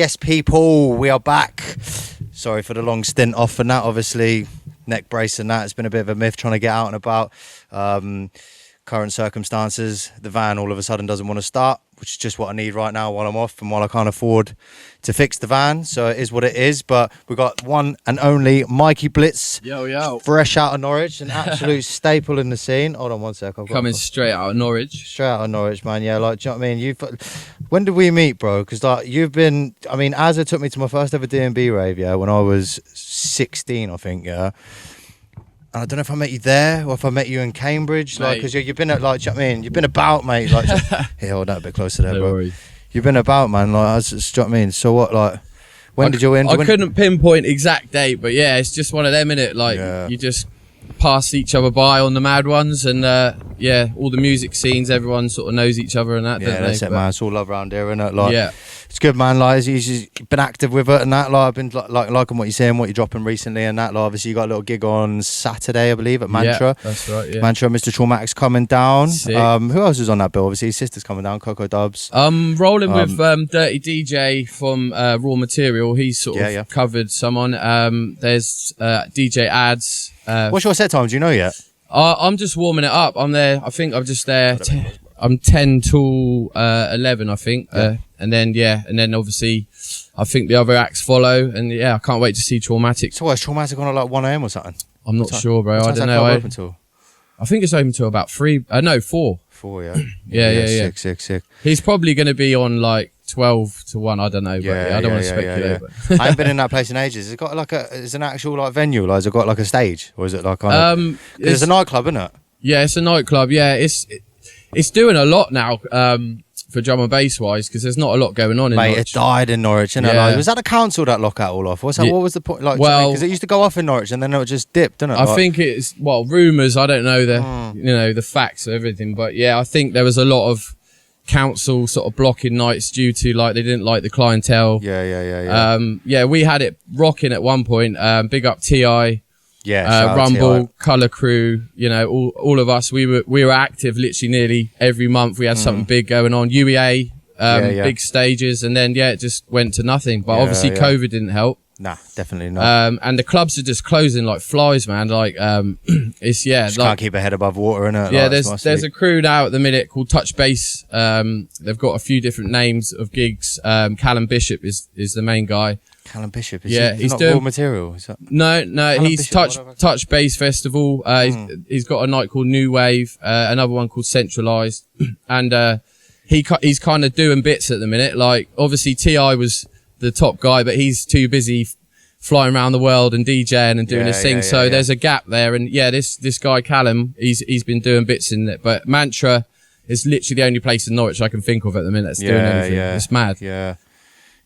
Yes, people, we are back. Sorry for the long stint off and that, obviously. Neck brace and that. It's been a bit of a myth trying to get out and about. Current circumstances, the van all of a sudden doesn't want to start, which is just what I need right now while I'm off and while I can't afford to fix the van. So it is what it is. But we've got one and only Mikey Blitz. Yo. Fresh out of Norwich, an absolute staple in the scene. Hold on one sec. Coming straight out of Norwich. Straight out of Norwich, man. Yeah, like, do you know what I mean? When did we meet, bro? Because like you've been, I mean, Azza took me to my first ever D&B rave, yeah, when I was 16, I think, yeah. And I don't know if I met you there or if I met you in Cambridge, mate. Like, because you've been at, like, do you know what I mean? You've been about, mate. Like, here, hold that a bit closer there, bro. Worry. You've been about, man. Like, do you know what I mean? So what, like, when did you win? I couldn't pinpoint exact date, but yeah, it's just one of them, innit? Like, you just pass each other by on the mad ones, and yeah, all the music scenes, everyone sort of knows each other and that. Yeah, that's it, man. It's all love around here, innit? Like, yeah. It's good, man. Like, he's been active with it and that. Like, I've been liking what you're saying, what you're dropping recently and that. Like, obviously, you got a little gig on Saturday, I believe, at Mantra. Yeah, that's right. Yeah. Mantra, Mr. Traumatic's coming down. Sick. Who else is on that bill? Obviously, his sister's coming down, Coco Dubs. Rolling with Dirty DJ from Raw Material. He's sort of covered someone. There's DJ Ads. What's your set time? Do you know yet? I'm just warming it up. I'm there. I think I'm just there. I'm 10 till 11, I think. Yeah. And then obviously, I think the other acts follow. And yeah, I can't wait to see Traumatic. So what, is Traumatic on at like 1 AM or something? I'm not sure, bro. I don't know. Open till? I think it's open till about 3. No, 4. 4, yeah. Yeah. Sick. He's probably going to be on like 12 to 1. I don't know. But I don't want to speculate. I haven't been in that place in ages. Has it got like is an actual like venue? Like, has it got like a stage, or is it like kind of? It's a nightclub, isn't it? Yeah, it's a nightclub. Yeah, it's doing a lot now. For drum and bass wise, because there's not a lot going on in Norwich. Mate, it died in Norwich, innit? Yeah. Like, was that the council that locked that all off? What was the point? Like, well, because it used to go off in Norwich and then it just dipped, didn't it? I think it's rumours. I don't know the facts of everything, but yeah, I think there was a lot of council sort of blocking nights due to like they didn't like the clientele. Yeah. We had it rocking at one point. Big up Ti. Yeah, Rumble, Colour Crew, all of us, we were active literally nearly every month. We had something big going on. UEA, big stages, and then it just went to nothing. But obviously COVID didn't help. Nah, definitely not. And the clubs are just closing like flies, man. Like it's just can't keep a head above water, innit? Yeah, there's a crew now at the minute called Touch Bass. They've got a few different names of gigs. Callum Bishop is the main guy. Callum Bishop, he's not doing Raw Material. Is that... No, Callum he's Bishop, Touch Bass Festival. He's got a night called New Wave, another one called Centralized, and he's kind of doing bits at the minute. Like obviously Ti was the top guy, but he's too busy flying around the world and DJing and doing his thing. So there's a gap there, and this guy Callum, he's been doing bits in it, but Mantra is literally the only place in Norwich I can think of at the minute that's doing anything. It's mad.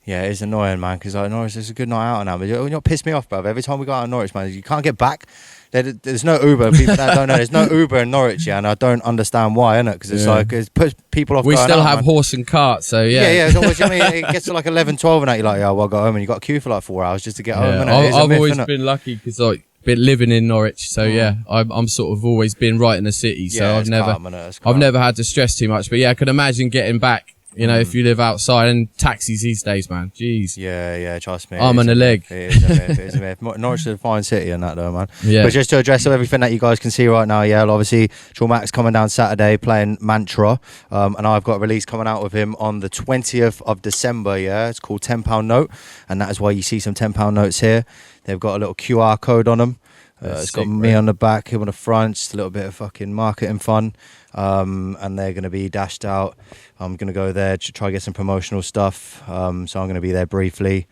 Yeah, it's annoying, man, because like, Norwich is a good night out now. But you're not pissed me off, bruv. Every time we go out in Norwich, man, you can't get back. There's no Uber. People that don't know, there's no Uber in Norwich, and I don't understand why, innit? Because it's like, it puts people off. We going still out, have man. horse and cart, so It's always, it gets to like 11, 12 and that, you're like, well, I'll go home, and you got to queue for like 4 hours just to get home, innit? I've always been lucky because been living in Norwich, so I'm sort of always been right in the city, so I've never had to stress too much. But I can imagine getting back. If you live outside, and taxis these days, man. Jeez. Yeah, trust me. I'm on the leg. It is a myth. Norwich is a fine city and that though, man. Yeah. But just to address everything that you guys can see right now, obviously, Traumatic's coming down Saturday playing Mantra, and I've got a release coming out with him on the 20th of December, It's called £10 Note, and that is why you see some £10 notes here. They've got a little QR code on them. It's got me on the back, him on the front, just a little bit of fucking marketing fun. And they're going to be dashed out. I'm going to go there to try to get some promotional stuff. So I'm going to be there briefly.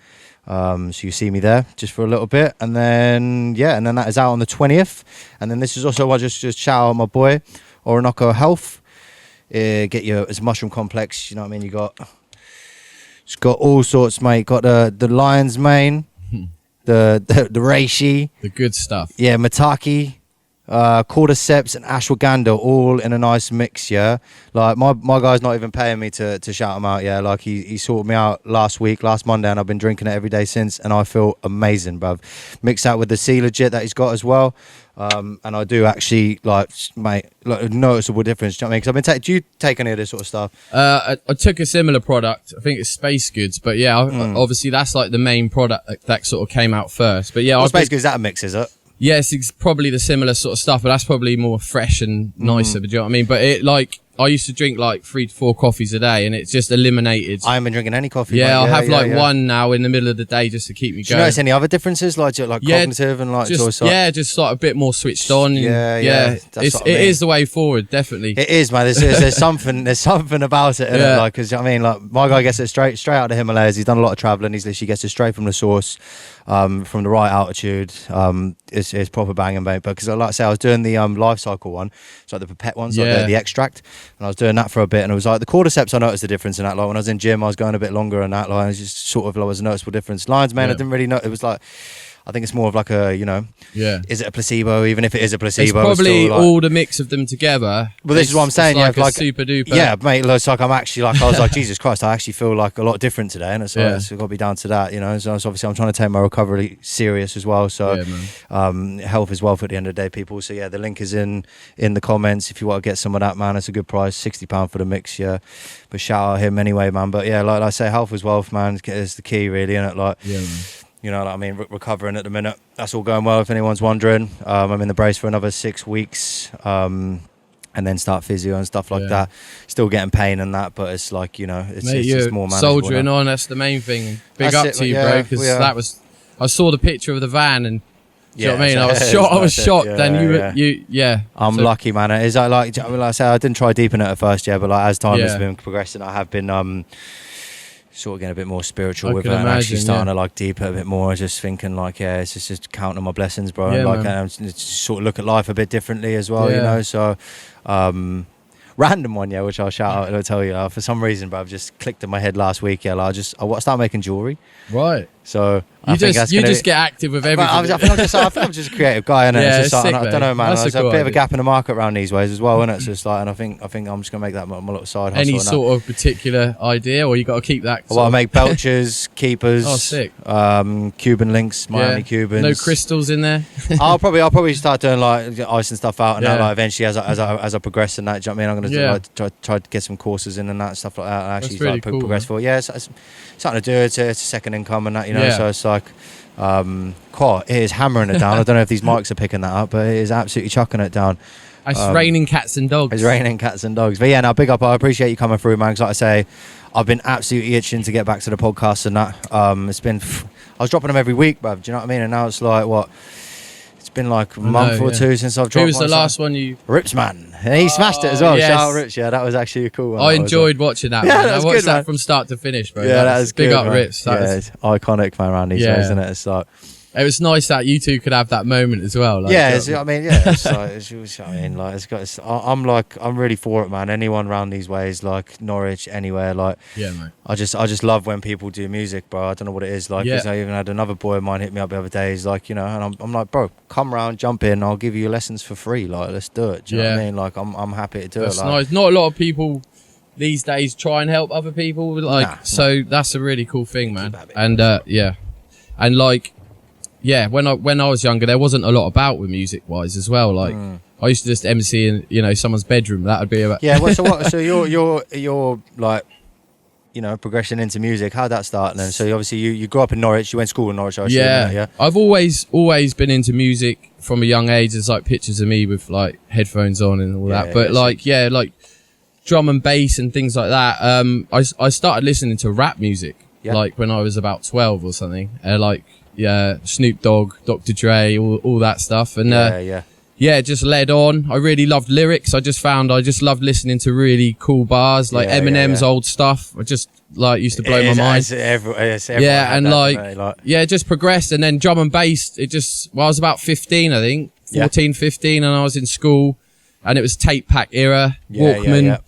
So you see me there just for a little bit. And then, and then that is out on the 20th. And then this is also, I just shout out my boy, Orinoco Health. Get your, it's a mushroom complex, you know what I mean? It's got all sorts, mate. Got the lion's mane, the reishi. The good stuff. Yeah, mataki. cordyceps and ashwagandha all in a nice mix. Yeah, like my guy's not even paying me to shout him out. Yeah, like he sorted me out last Monday, and I've been drinking it every day since, and I feel amazing, bruv. Mix that with the C legit that he's got as well. And I do actually like a noticeable difference. Do you know what I mean? 'Cause do you take any of this sort of stuff? I took a similar product. I think it's Space Goods, but yeah, obviously that's like the main product that sort of came out first. But yeah, Space Goods, is that a mix, is it? Yes, it's probably the similar sort of stuff, but that's probably more fresh and nicer. Do you know what I mean? But it like I used to drink like 3 to 4 coffees a day, and it's just eliminated. I haven't been drinking any coffee. Yeah, I'll have one now in the middle of the day just to keep me going. Do you notice any other differences, like cognitive and like just like a bit more switched on. Yeah. It is the way forward, definitely. It is, man. There's something about it. Yeah. Like, because I mean, like my guy gets it straight out of the Himalayas. He's done a lot of traveling. He's literally gets it straight from the source, from the right altitude. It's proper banging, mate. Because like I say, I was doing the life cycle one, it's like the pipette ones, like the extract, and I was doing that for a bit, and it was like the cordyceps. I noticed the difference in that. Like when I was in gym, I was going a bit longer, and that like it was just sort of like was a noticeable difference. Lion's Mane, I didn't really know. It was like, I think it's more of like a, is it a placebo? Even if it is a placebo, it's probably like, all the mix of them together. Well, this is what I'm saying. Like super duper. Yeah, mate. It's like I'm actually like I was like Jesus Christ. I actually feel like a lot different today, and it's got to be down to that. So obviously I'm trying to take my recovery serious as well. So health is wealth at the end of the day, people. So yeah, the link is in the comments if you want to get some of that, man. It's a good price, £60 for the mix. Yeah, but shout out him anyway, man. But yeah, like I say, health is wealth, man. It's the key, really, isn't it? Like. Yeah, man. Like, I mean, recovering at the minute. That's all going well, if anyone's wondering. I'm in the brace for another 6 weeks, and then start physio and stuff like that. Still getting pain and that, but it's like, it's more manageable. Soldiering on, that's the main thing. Big up to you, bro, because I saw the picture of the van and do you know what I mean? I was shocked. Then I'm lucky, man. Is like I say, I didn't try deep in it at first, but like as time has been progressing, I have been sort of getting a bit more spiritual with it, and actually starting to like deeper a bit more, just thinking like it's just counting my blessings, bro, and like just sort of look at life a bit differently as well, so random one, which I'll shout out and I'll tell you, for some reason, bro, I've just clicked in my head last week, I started making jewelry, right? So you just get active with everything. I think I'm just a creative guy, and it's just like, I don't know, man. There's a bit of a gap in the market around these ways as well, and it's just like, and I think I'm just gonna make that my little side hustle. Any sort of particular idea, or you got to keep that? Well, I make belchers, keepers. Oh, sick. Cuban links, Miami Cubans. No crystals in there. I'll probably start doing like icing stuff out, and that, like eventually as I progress in that. Do you know what I mean? I'm gonna try to get some courses in and that stuff like that, and actually really start progress for. Yeah, it's something to do. It's a second income and that, So it's like. It is hammering it down. I don't know if these mics are picking that up, but it is absolutely chucking it down. It's raining cats and dogs. It's raining cats and dogs. But yeah, now big up. I appreciate you coming through, man. Because like I say, I've been absolutely itching to get back to the podcast and that. It's been, I was dropping them every week, bruv. Do you know what I mean? And now it's like it's been like a month or two since I've dropped. Who was the last one you? Rips, man. And he smashed it as well. Yes. Shout out Rips. Yeah, that was actually a cool one. I enjoyed watching that. Yeah, man. that was I watched good, that man. from start to finish, bro. Yeah, that was big good. Up man. Rips. It's iconic, man, around these days, isn't it? It's like. It was nice that you two could have that moment as well. Like, I'm really for it, man. Anyone around these ways, like Norwich, anywhere, like. Yeah, mate. I just love when people do music, bro. I don't know what it is like. Because I even had another boy of mine hit me up the other day. He's like, and I'm like, bro, come round, jump in. I'll give you lessons for free. Like, let's do it. Do you know what I mean? Like, I'm happy to do it. Like, nice. Not a lot of people these days try and help other people. That's a really cool thing, man. And and like. Yeah, when I was younger, there wasn't a lot about with music wise as well. Like I used to just MC in someone's bedroom. That would be about. Yeah. Well, so you're like, progression into music. How'd that start then? So obviously you grew up in Norwich. You went to school in Norwich. I assume, yeah. I've always been into music from a young age. There's like pictures of me with like headphones on and all that. But like drum and bass and things like that. I started listening to rap music like when I was about 12 or something. Snoop Dogg, Dr. Dre, all that stuff, and it just led on. I really loved lyrics. I just loved listening to really cool bars, like Eminem's old stuff. I just used to blow my mind. It just progressed, and then drum and bass. I was about 15, I think, 14, 15, and I was in school, and it was tape pack era, Walkman.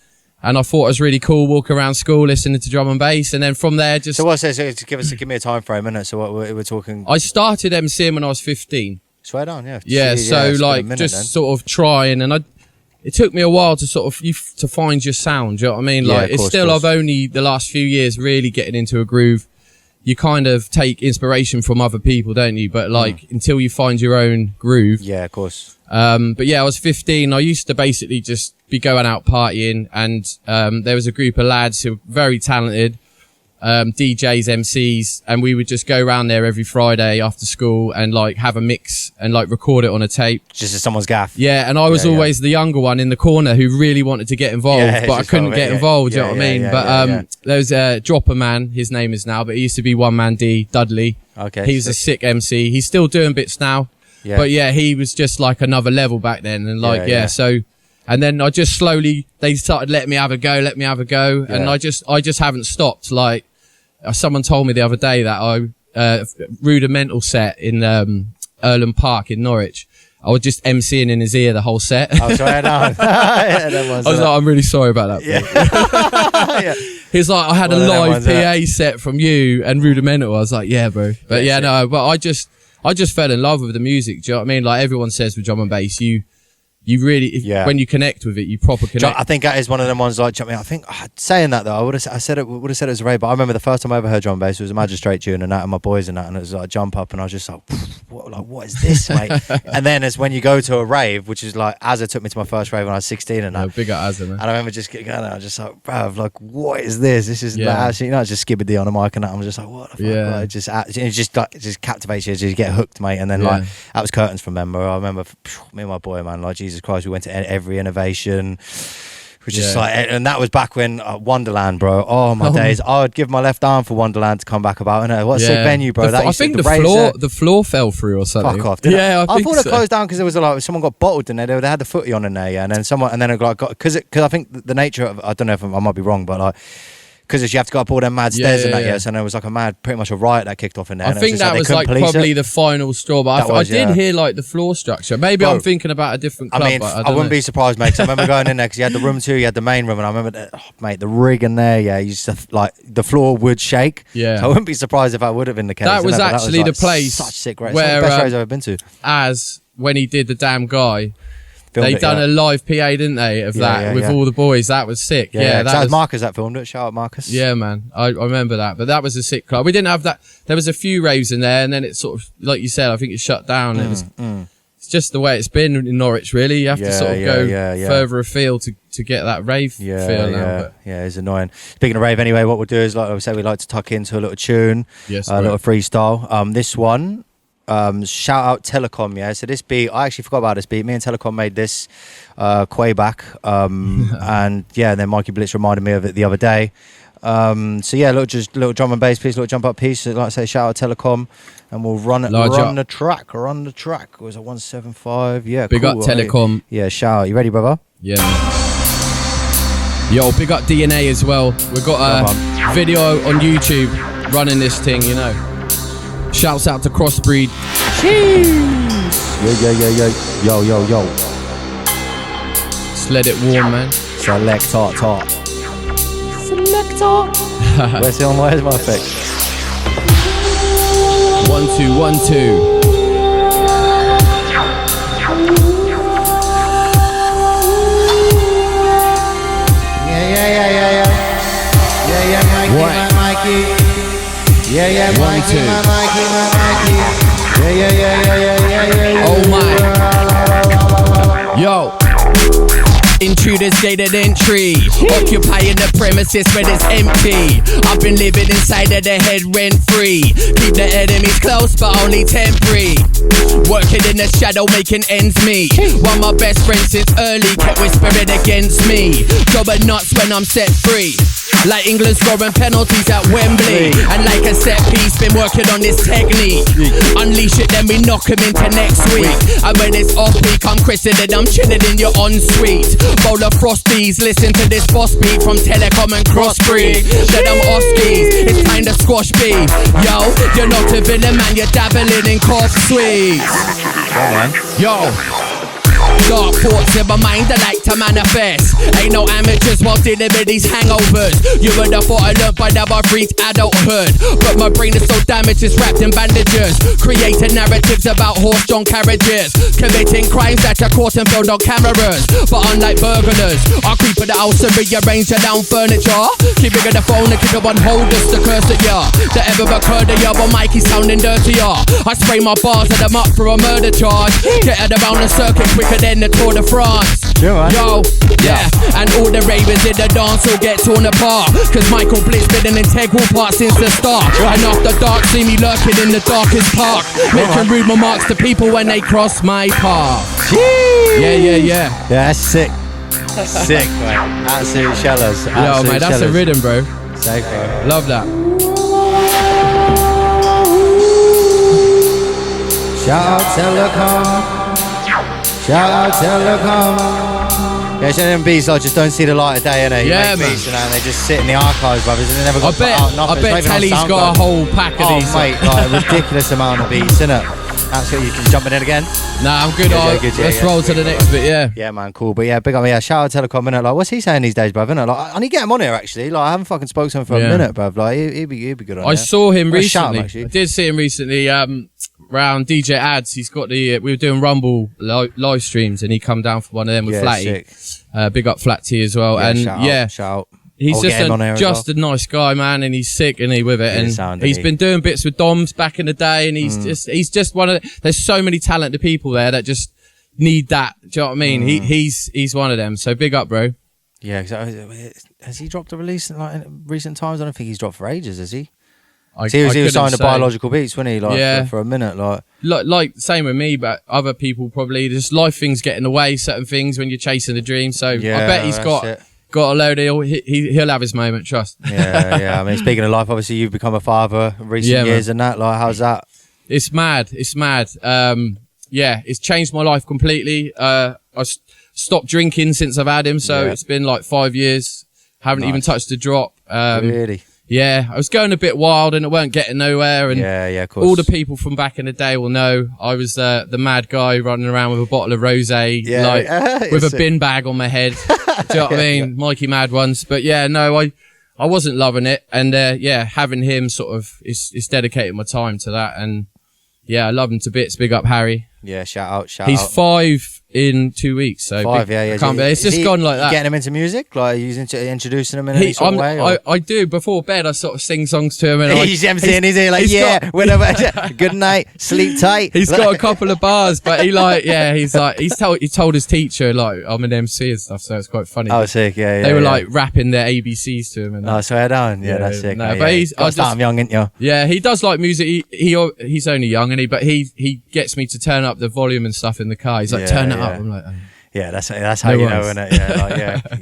And I thought it was really cool walking around school listening to drum and bass, and then from there So give me a time frame, innit? So what we're talking. I started MCing when I was 15. Swear down, yeah. Yeah, It's so been a like minute just then. sort of trying, and it took me a while to sort of to find your sound. Do you know what I mean? Yeah, Like of it's course, still of course. I've only the last few years really getting into a groove. You kind of take inspiration from other people, don't you? But like until you find your own groove. Yeah, of course. But yeah, I was 15. I used to basically just be going out partying, and there was a group of lads who were very talented, DJs, MCs, and we would just go around there every Friday after school and like have a mix and like record it on a tape. Just as someone's gaff. Yeah, and I was always the younger one in the corner who really wanted to get involved, Yeah, but I just couldn't got it, get yeah. involved, you know Yeah, what I mean? yeah, But yeah. there was a Dropper Man, his name is now, but he used to be One Man D, Dudley. Okay. He was a sick MC. He's still doing bits now. Yeah. But yeah, he was just like another level back then. And like, Yeah. so, and then I just slowly, they started letting me have a go. And Yeah. I just haven't stopped. Like, someone told me the other day that Rudimental set in, Earlham Park in Norwich. I was just MCing in his ear the whole set. Oh, sorry, no. Yeah, that I was like, I'm really sorry about that. yeah. Yeah. He's like, I had One a of them live ones, PA set from you and Rudimental. I was like, yeah, bro. But yeah, no, but I just fell in love with the music. Do you know what I mean? Like everyone says with drum and bass, you really, when you connect with it, you proper connect. I think that is one of them ones like, I mean, I think saying that though, I would have said it was a rave, but I remember the first time I ever heard drum and bass was a Magistrate tune and that and my boys and that, and it was like jump up and I was just like, what is this, mate? And then it's when you go to a rave, which is like, Azza took me to my first rave when I was 16 and that. Big up Azza, man. And I remember just getting going, I was just like, bruv, like, what is this? This is Yeah. actually, just Skibbity on a mic and that. I'm just like, what the fuck? Yeah. Like, it just captivates you, you get hooked, mate. And then like, that was Curtains from Member. I remember me and my boy, man, like, Jesus Christ, we went to every innovation. Which is like, and that was back when Wonderland, bro. Oh my days! I would give my left arm for Wonderland to come back about. And what a sick venue, bro. I think the floor fell through or something. Fuck off! Didn't Yeah, I think thought so. it closed down because there was like someone got bottled in there. They had the footy on in there, yeah. And then it got because I think the nature of, I don't know if I might be wrong, but like. Because you have to go up all them mad stairs and that, yeah. So there was like pretty much a riot that kicked off in there. I think that was like probably the final straw, but I did hear like the floor structure. Maybe I'm thinking about a different club. I mean, I wouldn't be surprised, mate. Because I remember going in there because you had the room 2, you had the main room, and I remember, mate, the rig in there, yeah, you used to like the floor would shake. Yeah, so I wouldn't be surprised if I would have been the case. That was actually the place. Such sick race. Where Some of the best raves I've ever been to. As when he did the Damn Guy. Filmed they it, done a live PA, didn't they, of that with all the boys? That was sick. Yeah, that was Marcus that filmed it. Shout out Marcus. Yeah, man, I remember that. But that was a sick club. We didn't have that. There was a few raves in there, and then it sort of, like you said, I think it shut down. It's just the way it's been in Norwich, really. You have to sort of go further afield to get that rave feel now. Yeah, it's annoying. Speaking of rave, anyway, what we'll do is, like I said, we like to tuck into a little tune, a little freestyle. This one. Shout out Telekom, yeah. So this beat, I actually forgot about this beat. Me and Telekom made this way back, and yeah, then Mikey Blitz reminded me of it the other day. So yeah, little drum and bass piece, little jump up piece. So like I say, shout out Telekom, and we'll run the track. It was a 175. Yeah, big up Telekom. Yeah, shout out. You ready, brother? Yeah. Yo, big up DNA as well. We've got a video on YouTube running this thing, you know. Shouts out to CrossBreed. Cheers! Yo. Just let it warm, man. Select tart. Where's my effect? 1 2 1 2. Yeah, Mikey. Yeah, 1 2. Yeah. Oh my. Yo. Intruders gated entry, occupying the premises when it's empty. I've been living inside of the head rent free. Keep the enemies close but only temporary. Working in the shadow making ends meet. One of my best friends since early kept whispering against me. Jobbing nuts when I'm set free. Like England scoring penalties at Wembley. And like a set piece, been working on this technique. Unleash it, then we knock him into next week. And when it's off peak, I'm christened and I'm chilling in your ensuite. Bowl of Frosties, listen to this boss beat from Telekom and CrossBreed. Said I'm Oskies, it's time to squash beef. Yo, you're not a villain man, you're dabbling in cough sweets. Yeah, man. Yo. Dark thoughts in my mind I like to manifest. Ain't no amateurs while dealing with these hangovers. You would have thought I learned by now I've reached adulthood, but my brain is so damaged it's wrapped in bandages. Creating narratives about horse-drawn carriages, committing crimes that are caught and filmed on cameras. But unlike burglars, I creep in the house and rearrange the down furniture. Keep ringing the phone and keep the one hold us to curse at ya. That ever occurred to ya, but Mikey's sounding dirtier. I spray my bars at them up for a murder charge. Getting around the circuit quicker than the Tour de France. Yo, yeah, and all the ravers in the dance will get torn apart, cause Michael Blitz been an integral part since the start. And after dark, see me lurking in the darkest park, making rude remarks to people when they cross my path. Yeah. Yeah, that's sick. Sick, man. Absolute shellas. Yo, mate, that's a rhythm, bro. Sick, bro. Love that. Shout out Telekom. Shout out Telekom. Yeah, some of them beats like just don't see the light of day, innit? Yeah, man. Beats and they just sit in the archives, brothers, and they never got put out nothing. I bet Telly's got a whole pack of these. Oh, mate, like a ridiculous amount of beats, innit? Absolutely, you can jump in again. Nah, I'm good. Let's roll to the next bit, yeah. Yeah, man, cool. But yeah, big up, yeah, shout out Telekom, innit? Like, what's he saying these days, bruv, innit? Like, I need to get him on here, actually. Like, I haven't fucking spoken to him for a minute, bruv. Like, he'd be good on I saw him recently. Him, I did see him recently, round DJ Ads. He's got we were doing Rumble live streams, and he come down for one of them with Flatty. Big up Flat T as well. Yeah, and shout out. He's just a nice guy, man, and he's sick, and with it, and he's been doing bits with Doms back in the day, and he's just one of there's so many talented people there that just need that. Do you know what I mean? He's one of them. So big up, bro. Yeah, has he dropped a release in recent times? I don't think he's dropped for ages, has he? He was signed to Biological Beats, wasn't he? Like, for a minute, like same with me, but other people probably just life things get in the way, certain things when you're chasing a dream. So I bet he's got a load of he'll have his moment, trust. Yeah. I mean, speaking of life, obviously you've become a father in recent years, and that, like, how's that? It's mad. It's changed my life completely. I stopped drinking since I've had him, so it's been like 5 years. Haven't even touched a drop. Really? Yeah, I was going a bit wild and it weren't getting nowhere. And of course. All the people from back in the day will know I was the mad guy running around with a bottle of rosé, with a bin bag on my head. Do you know what I mean? Mikey Mad ones. But yeah, no, I wasn't loving it. And having him sort of is dedicating my time to that. And yeah, I love him to bits. Big up Harry. Yeah, shout out. He's 5 in 2 weeks, so 5, it's just gone like that. Getting him into music, like introducing him in any sort of way. I do before bed. I sort of sing songs to him, and he's emceeing. He's here like, good night, sleep tight. He's got a couple of bars, but he told his teacher like I'm an MC and stuff, so it's quite funny. Oh, sick, yeah. They were like rapping their ABCs to him, and oh, swear down, that's sick. No, but he's I'm young, ain't you? Yeah, he does like music. He's only young, but he gets me to turn up the volume and stuff in the car. He's like, turn it up. I'm like, yeah, that's how you know, innit?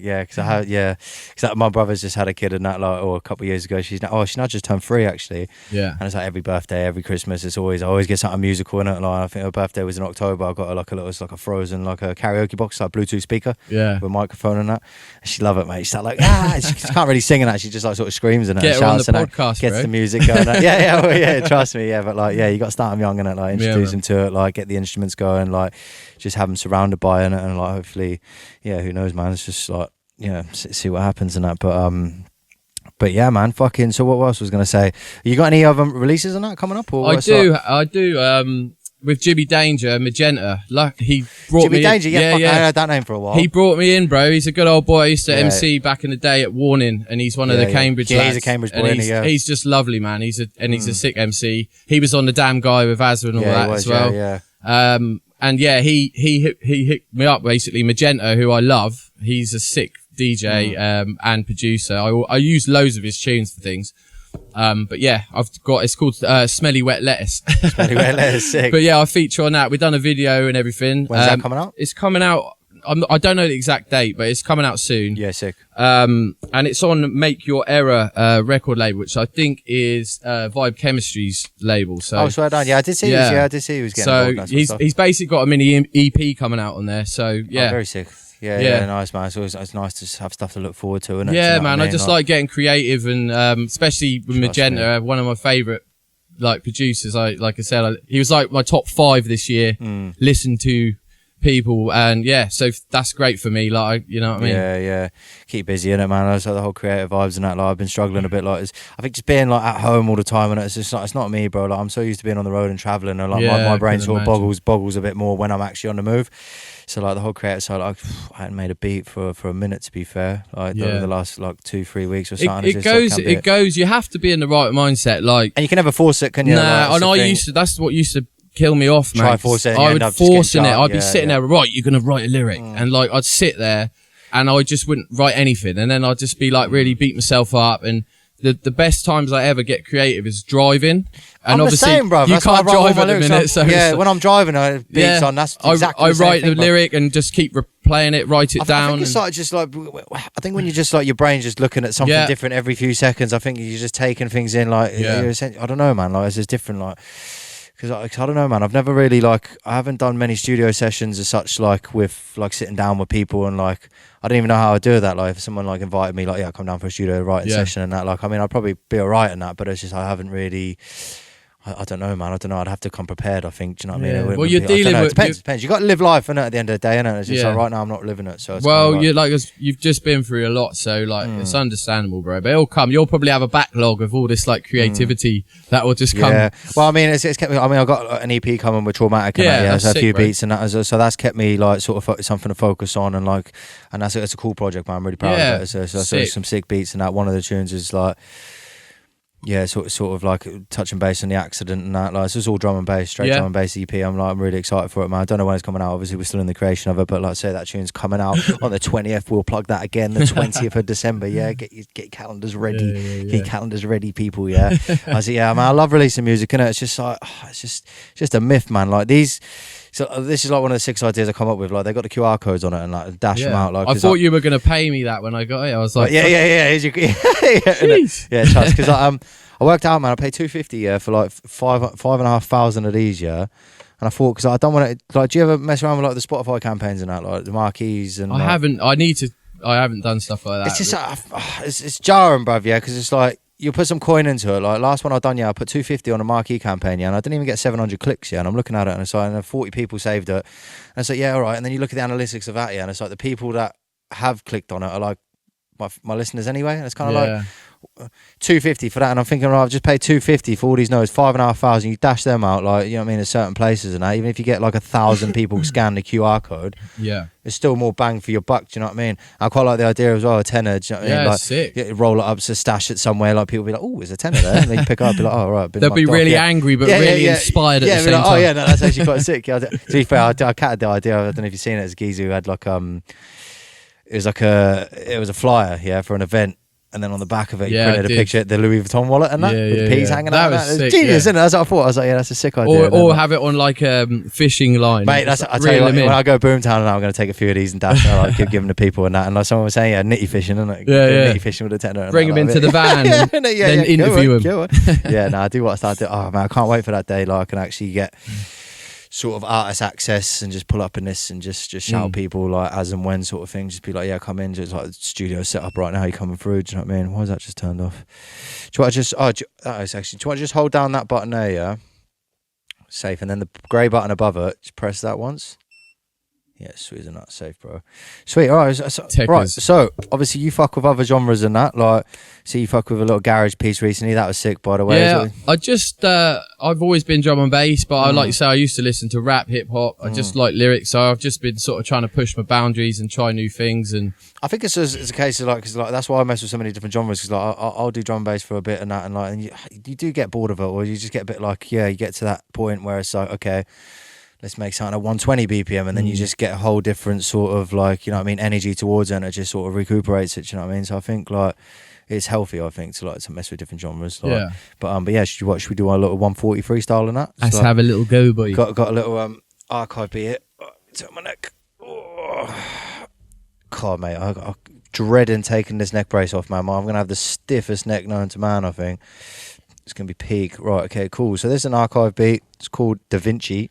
Yeah, because my brother's just had a kid and that, like, a couple of years ago. She's now just turned 3 actually. Yeah, and it's like every birthday, every Christmas, I always get something musical in it. Like, I think her birthday was in October. I got her it's like a Frozen, like a karaoke box, like Bluetooth speaker, with a microphone and that. And she love it, mate. She's like, she can't really sing in that. She just like sort of screams in it. Get her on the podcast, gets the music going. Trust me, but like, you got to start them young in it, like introduce them to it, like get the instruments going, like just have them surrounded by it, and like hopefully, who knows, man. It's just like, see what happens in that. But yeah, man, fucking. So what else was gonna say? You got any other releases on that coming up? Or I do. With Jimmy Danger, Magenta. Like, he brought Jimmy me Danger, in. I heard that name for a while. He brought me in, bro. He's a good old boy. I used to MC back in the day at Warning, and he's one of the Cambridge lads. He's a Cambridge boy, he's just lovely, man. He's a sick MC. He was on The Damn Guy with Azza and all that as well. And he hit me up, basically. Magenta, who I love. He's a sick DJ and producer. I use loads of his tunes for things. But yeah, it's called Smelly Wet Lettuce. Smelly Wet Lettuce, sick. But yeah, I feature on that. We've done a video and everything. When's that coming out? It's coming out. I don't know the exact date, but it's coming out soon. Yeah, sick. And it's on Make Your Error record label, which I think is Vibe Chemistry's label. So swear down. Yeah, I did see. I did see he was getting. So he's basically got a mini EP coming out on there. So yeah, very sick. Yeah, nice, man. It's nice to have stuff to look forward to, isn't it? Yeah, man. I just like getting creative, and especially with Magenta, one of my favourite like producers. Like I said, he was like my top 5 this year. Listen to people, and so that's great for me. Like, you know what I mean? Yeah. Keep busy, innit, man? That's like the whole creative vibes and that. Like, I've been struggling a bit. Like, I think just being like at home all the time, and it's just like, it's not me, bro. Like, I'm so used to being on the road and traveling, and like my brain sort of boggles a bit more when I'm actually on the move. So like the whole creative side, like I hadn't made a beat for a minute, to be fair. Like the last like 2-3 weeks or something. It goes. You have to be in the right mindset, like, and you can never force it, can you? Nah, like, and I used to. That's what used to kill me off, man. Try force it. I would forcing it. I'd be sitting there, right? You're gonna write a lyric, and like I'd sit there, and I just wouldn't write anything, and then I'd just be like really beat myself up. And the best times I ever get creative is driving. And I'm obviously, the same, bro. you can't drive at the minute. So when I'm driving, I have beats on. That's exactly I the same write thing, the lyric and just keep replaying it, write it down. I think it's like just like, I think when you're just like your brain's just looking at something different every few seconds, I think you're just taking things in. Like, I don't know, man. Like, it's just different. Like, because I don't know, man. I've never really I haven't done many studio sessions as such, like with like sitting down with people, and like I don't even know how I do that. Like if someone like invited me, like come down for a studio writing session and that. Like, I mean, I'd probably be alright in that, but it's just I haven't really. I don't know, man. I don't know. I'd have to come prepared, I think. Do you know what I mean? Well, you're dealing with... It depends. You got to live life, innit, at the end of the day, innit? It's just like, right now I'm not living it. So you've just been through a lot, so like it's understandable, bro. But it'll come. You'll probably have a backlog of all this like creativity that will just come. Yeah. Well, I mean, it's kept me... I mean, I've got an EP coming with Traumatic and that, so a few beats and that. So that's kept me like sort of something to focus on, and like, and it's a cool project, man. I'm really proud of it. So some sick beats and that. One of the tunes is like... Yeah, sort of like touching base on the accident and that. Like, it's just all drum and bass, straight drum and bass EP. I'm really excited for it, man. I don't know when it's coming out. Obviously, we're still in the creation of it, but like I say, that tune's coming out on the 20th. We'll plug that again, the 20th of December. Yeah, get your calendars ready. Get your calendars ready, people. Yeah, I say, man, I love releasing music, innit? It's just like, it's just a myth, man. Like these. So this is like one of the 6 ideas I come up with. Like they got the QR codes on it and like dash them out. Like I thought you were gonna pay me that when I got it. I was like, yeah. Here's your, yeah, trust. Because I worked out, man. I paid $250 for like 5,500 of these, and I thought, because I don't want to. Like, do you ever mess around with like the Spotify campaigns and that, like the marquees and? I haven't. I haven't done stuff like that. It's just it's jarring, bruv. Yeah, because it's like. You put some coin into it. Like last one I done, I put $250 on a marquee campaign, and I didn't even get 700 clicks, and I'm looking at it, and it's like, and 40 people saved it, and it's like, all right. And then you look at the analytics of that, and it's like the people that have clicked on it are like my listeners anyway, and it's kind of like $250 for that, and I'm thinking, right, I've just paid $250 for all these notes, 5,500. You dash them out, like, you know what I mean, in certain places and that. Even if you get like 1,000 people scan the QR code, it's still more bang for your buck. Do you know what I mean? I quite like the idea as well, a tenner. Do you know what I mean? Like, sick. Roll it up, so stash it somewhere. Like people be like, oh, there's a tenner there, and they pick it up, be like, oh right. They'll be really angry, but really inspired at the same time. Oh yeah, no, that's actually quite sick. To be fair, I catted the idea. I don't know if you've seen it. As a geezer who had like it was a flyer, for an event. And then on the back of it, you printed a picture, the Louis Vuitton wallet and that, with the peas hanging out. That was sick, genius, isn't it? That's what I thought. I was like, that's a sick idea. Or have it on like a fishing line. Mate, I tell you what, when I go Boomtown and I'm going to take a few of these and dash and like, keep giving to people and that. And like someone was saying, nitty fishing, isn't it? Nitty fishing with a tenner. Bring them into the van and then interview them. I do what I started. Oh man, I can't wait for that day. Like I can actually get sort of artist access and just pull up in this and just shout people like as and when sort of thing. Just be like, come in. Just like the studio set up right now. You coming through? Do you know what I mean? Why is that just turned off? Do you want to just? That is actually. Do you want to just hold down that button there? Yeah. Safe, and then the grey button above it. Just press that once. Yeah, sweet as a nut. Safe, bro. Sweet. All right. So obviously you fuck with other genres and that. Like, see, you fuck with a little garage piece recently. That was sick, by the way. Yeah, I just I've always been drum and bass, but I like you say, I used to listen to rap, hip hop. I just like lyrics, so I've just been sort of trying to push my boundaries and try new things. And I think it's a case of like, cause like that's why I mess with so many different genres. Because like I'll do drum and bass for a bit and that, and like, and you do get bored of it, or you just get a bit like, you get to that point where it's like, okay, let's make something at 120 BPM, and then you just get a whole different sort of like, you know what I mean, energy towards it, and it just sort of recuperates it, you know what I mean? So I think like it's healthy, I think, to mess with different genres. Like, but yeah, should we do our little 140 freestyle and that? Let's have a little go, boy. Got a little archive beat here. Turn my neck. Oh. God, mate, I'm dreading taking this neck brace off, man. I'm gonna have the stiffest neck known to man, I think. It's gonna be peak. Right, okay, cool. So there's an archive beat. It's called Da Vinci,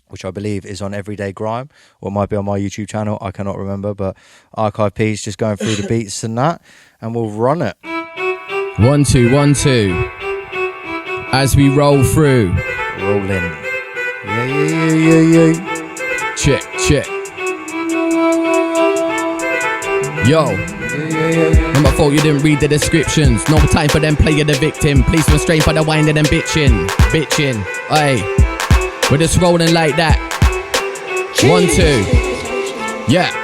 which I believe is on Everyday Grime, or it might be on my YouTube channel. I cannot remember, but archive piece, just going through the beats and that, and we'll run it. 1 2 1 2. As we roll through. Roll in. Yeah. Check. Shit. Yo. Not my fault you didn't read the descriptions. No time for them playing the victim. Please restrain for the whining and bitching. Aye. We're just rolling like that. 1, 2. Yeah.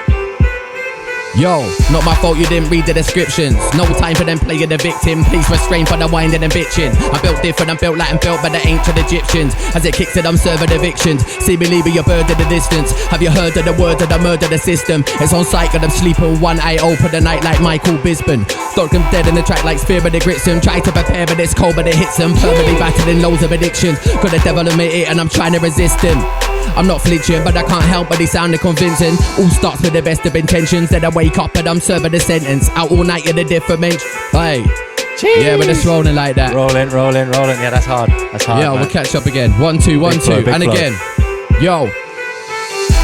Yo, not my fault you didn't read the descriptions. No time for them playing the victim. Please restrain for the whining and bitching. I'm built different, I'm built like I'm built by the ancient Egyptians. As it kicks it, I'm serving evictions. See me leaving your bird in the distance. Have you heard of the word of the murder the system? It's on sight, got them sleeping one eye open the night like Michael Bisbin. Thought them dead in the track like Spear, but it grits them. Try to prepare, but it's cold, but it hits them. Permanently battling loads of addictions. Could the devil admit it, and I'm trying to resist him. I'm not flinching, but I can't help but he sounded convincing. All starts with the best of intentions. Then I wake up and I'm serving the sentence. Out all night in a different mention. Hey, yeah, we're just rolling like that. Rolling. Yeah, that's hard. Yeah, we'll catch up again. 1, 2, 1, 2, and again. Yo.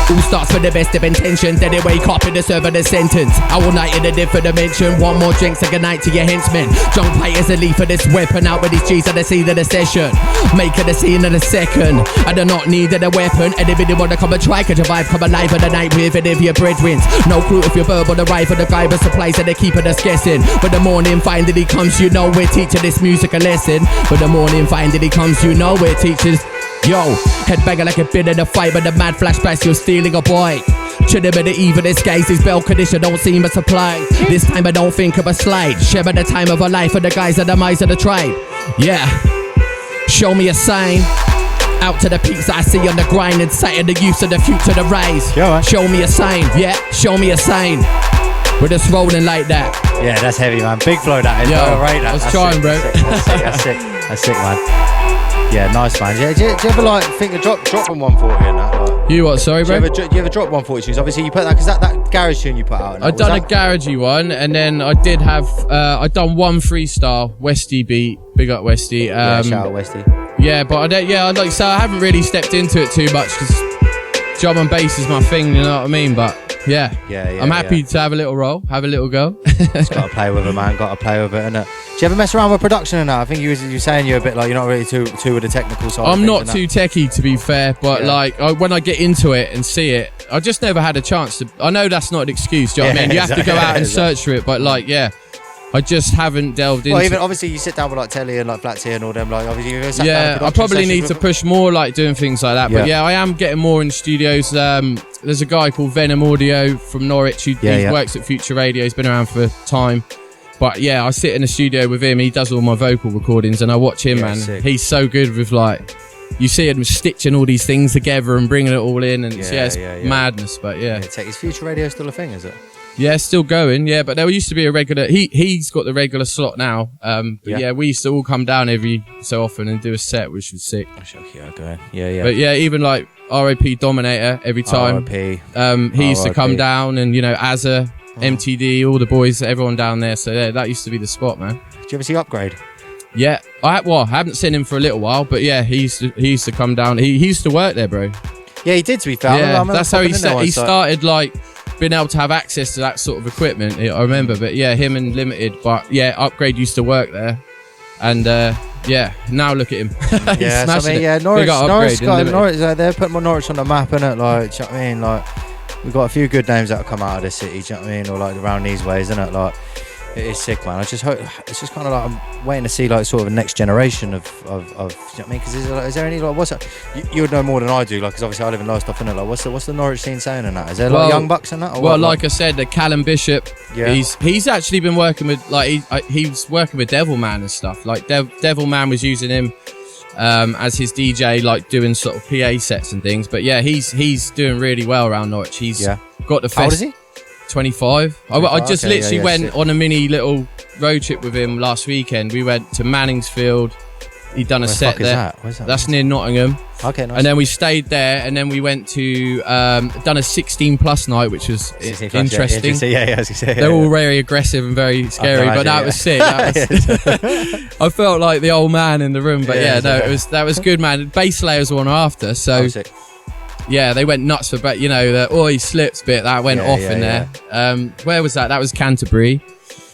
All starts with the best of intentions. Then they wake up in the server the sentence. All night in a different dimension. One more drink, say goodnight to your henchmen. John Pate is a leaf for this weapon. Out with his G's at the scene of the session. Making the scene in a second. I do not need a weapon. Anybody wanna come and try, could survive, come alive for the night with any of your breadwins. No clue if you're verbal, the ride for the guy, but supplies and they keep us guessing. But the morning finally comes, you know we're teaching this music a lesson. But the morning finally comes, you know we're teachers. Yo, headbanger like a bit in a fight, but the mad flashbacks, you're stealing a boy. Should have been the evil disguise, his bell condition don't seem a supply. This time I don't think of a slide. Share the time of a life for the guys of the mice of the tribe. Yeah, show me a sign. Out to the peaks that I see on the grind and sight of the use of the future to rise. Show me a sign, yeah, show me a sign. We're just rolling like that. Yeah, that's heavy, man. Big flow that is. Yo, I rate that. I was trying, bro. That's sick, man. Yeah, nice, man. Yeah, do you ever like think of dropping 140 in that? Like, you what? Sorry, bro. Do you ever drop 140 tunes? Obviously, you put that because that garage tune you put out. I done a garagey one, and then I did have I done one freestyle Westy beat. Big up Westy. Yeah, shout out Westy. Yeah, but I like so I haven't really stepped into it too much because drum and bass is my thing. You know what I mean? But yeah, I'm happy to have a little roll, have a little go. Just got to play with it, man. Got to play with it, innit? Do you ever mess around with production and that? I think you were saying you're a bit like you're not really too with the technical side. I'm not too techie, to be fair, but like when I get into it and see it, I just never had a chance to. I know that's not an excuse. Do you know what I mean? You have to go out and search for it, but like I just haven't delved into. Well, even obviously you sit down with like Telly and like Flat T and all them. Like obviously you yeah, I probably need to push more like doing things like that. But yeah, I am getting more in studios. There's a guy called Venom Audio from Norwich who works at Future Radio. He's been around for time. But yeah, I sit in the studio with him. He does all my vocal recordings, and I watch him. Man, sick. He's so good with like. You see him stitching all these things together and bringing it all in, and it's madness. But Is Future Radio still a thing? Is it? Yeah, still going. Yeah, but there used to be a regular. He's got the regular slot now. But we used to all come down every so often and do a set, which was sick. Okay. Yeah. But yeah, even like R.I.P. Dominator every time. R.I.P. He used to come down, and Azza, MTD, all the boys, everyone down there. So yeah, that used to be the spot, man. Did you ever see Upgrade? Yeah, I haven't seen him for a little while, but yeah, he used to come down. He used to work there, bro. Yeah, he did, to be fair. Yeah, that's how he started like being able to have access to that sort of equipment. I remember, but yeah, him and Limited. But yeah, Upgrade used to work there, and now look at him. Yeah, so I mean, yeah, Norwich, they're putting more Norwich on the map, innit? Like, do you know what I mean? Like, we've got a few good names that have come out of this city, do you know what I mean? Or like around these ways, isn't it? Like, it is sick, man. I just hope it's just kind of like I'm waiting to see like sort of a next generation of you know what I mean? Because is there any like what's that? You would know more than I do, like because obviously I live in Lowestoft, innit? Like what's the Norwich scene saying in that? Is there like young bucks in that? Or well, like I said, the Callum Bishop. Yeah. He's actually been working with like he's working with Devilman and stuff. Like Devilman was using him as his DJ, like doing sort of PA sets and things. But yeah, he's doing really well around Norwich. He's got the How old is he? 25. I just literally went on a mini little road trip with him last weekend. We went to Manningsfield. He'd done a set there. Where's that? That's near Nottingham. Okay, nice. And then we stayed there, and then we went to done a 16 plus night, which was interesting. They're all very aggressive and very scary, but that was sick. I felt like the old man in the room, but that was good, man. Bass layers were on after, so. Yeah, they went nuts for, but the he slips bit that went off in there. Where was that? That was Canterbury.